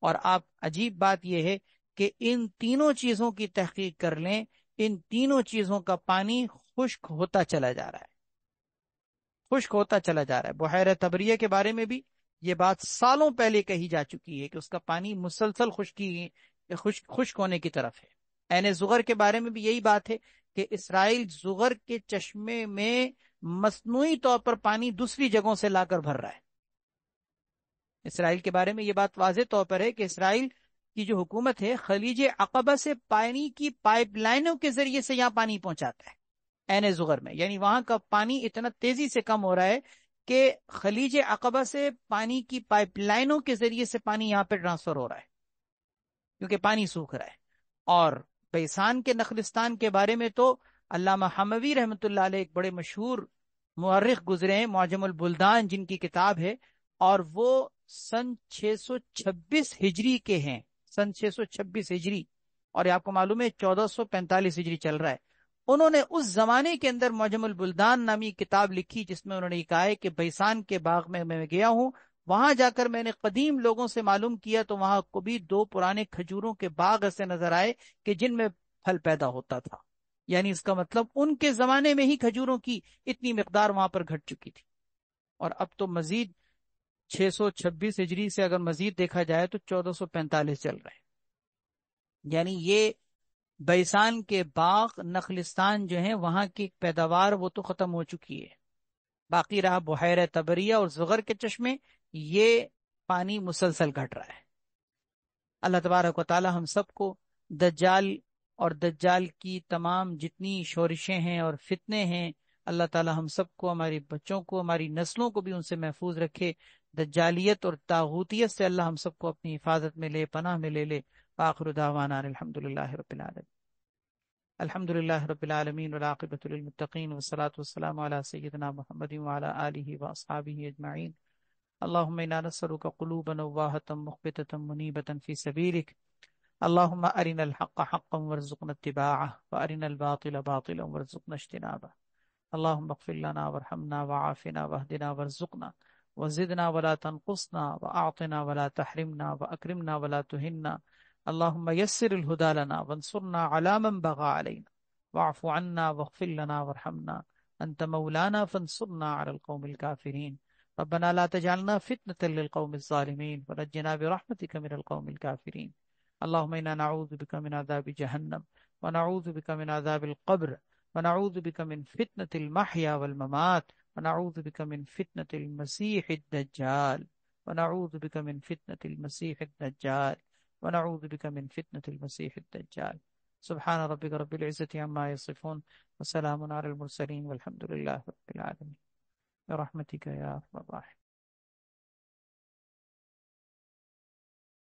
Speaker 1: اور آپ عجیب بات یہ ہے کہ ان تینوں چیزوں کی تحقیق کر لیں، ان تینوں چیزوں کا پانی خشک ہوتا چلا جا رہا ہے، خشک ہوتا چلا جا رہا ہے. بحیرہ طبریہ کے بارے میں بھی یہ بات سالوں پہلے کہی جا چکی ہے کہ اس کا پانی مسلسل خشک ہونے کی طرف ہے. عین زغر کے بارے میں بھی یہی بات ہے کہ اسرائیل زغر کے چشمے میں مصنوعی طور پر پانی دوسری جگہوں سے لا کر بھر رہا ہے. اسرائیل کے بارے میں یہ بات واضح طور پر ہے کہ اسرائیل کی جو حکومت ہے خلیج عقبہ سے پانی کی پائپ لائنوں کے ذریعے سے یہاں پانی پہنچاتا ہے عین زغر میں. یعنی وہاں کا پانی اتنا تیزی سے کم ہو رہا ہے کہ خلیج عقبہ سے پانی کی پائپ لائنوں کے ذریعے سے پانی یہاں پہ ٹرانسفر ہو رہا ہے، کیونکہ پانی سوکھ رہا ہے. اور بیسان کے نخلستان کے بارے میں تو علامہ حموی رحمۃ اللہ علیہ ایک بڑے مشہور مورخ گزرے ہیں، معجم البلدان جن کی کتاب ہے، اور وہ سن 626 ہجری کے ہیں، سن 626 ہجری، اور یہ آپ کو معلوم ہے 1445 ہجری چل رہا ہے. انہوں نے اس زمانے کے اندر معجم البلدان نامی کتاب لکھی جس میں انہوں نے کہا ہے کہ بیسان کے باغ میں گیا ہوں، وہاں جا کر میں نے قدیم لوگوں سے معلوم کیا تو وہاں کو بھی 2 پرانے کھجوروں کے باغ ایسے نظر آئے کہ جن میں پھل پیدا ہوتا تھا. یعنی اس کا مطلب ان کے زمانے میں ہی کھجوروں کی اتنی مقدار وہاں پر گھٹ چکی تھی. اور اب تو مزید 626 ہجری سے اگر مزید دیکھا جائے تو 1445 چل رہا ہے. یعنی یہ بیسان کے باغ نخلستان جو ہیں وہاں کی پیداوار وہ تو ختم ہو چکی ہے، باقی رہا بحیرہ طبریہ اور زغر کے چشمے، یہ پانی مسلسل گھٹ رہا ہے. اللہ تبارک و تعالی ہم سب کو دجال اور دجال کی تمام جتنی شورشیں ہیں اور فتنے ہیں، اللہ تعالی ہم سب کو، ہماری بچوں کو، ہماری نسلوں کو بھی ان سے محفوظ رکھے. دجالیت اور طاغوتیت سے اللہ ہم سب کو اپنی حفاظت میں لے، پناہ میں لے. آخر دعوانا الحمدللہ رب العالمین. الحمد لله رب العالمين والعاقبة للمتقين والصلاة والسلام على سيدنا محمد وعلى آله وأصحابه أجمعين. اللهم إنا نسألك قلوبا نواهة مخبتة منيبة في سبيلك. اللهم أرنا الحق حقا وارزقنا اتباعه وأرنا الباطل باطلا وارزقنا اجتنابه. اللهم اغفر لنا وارحمنا وعافنا واهدنا وارزقنا وزدنا ولا تنقصنا وأعطنا ولا تحرمنا وأكرمنا ولا تهنا. اللهم يسر الهدى لنا وانصرنا على من بغى علينا واعف عنا واغفر لنا وارحمنا. أنت مولانا فانصرنا على القوم الكافرين. ربنا لا تجعلنا فتنة للقوم الظالمين ونجنا برحمتك من القوم الكافرين. اللهم إنا نعوذ بك من عذاب جهنم ونعوذ بك من عذاب القبر ونعوذ بك من فتنة المحيا والممات ونعوذ بك من فتنة المسيح الدجال ونعوذ بك من فتنة المسيح الدجال ونعوذ بك من فتنة المسيح الدجال. سبحان ربك رب العزة عما يصفون وسلام على المرسلين والحمد لله رب العالمين برحمتك يا أرحم الراحمين.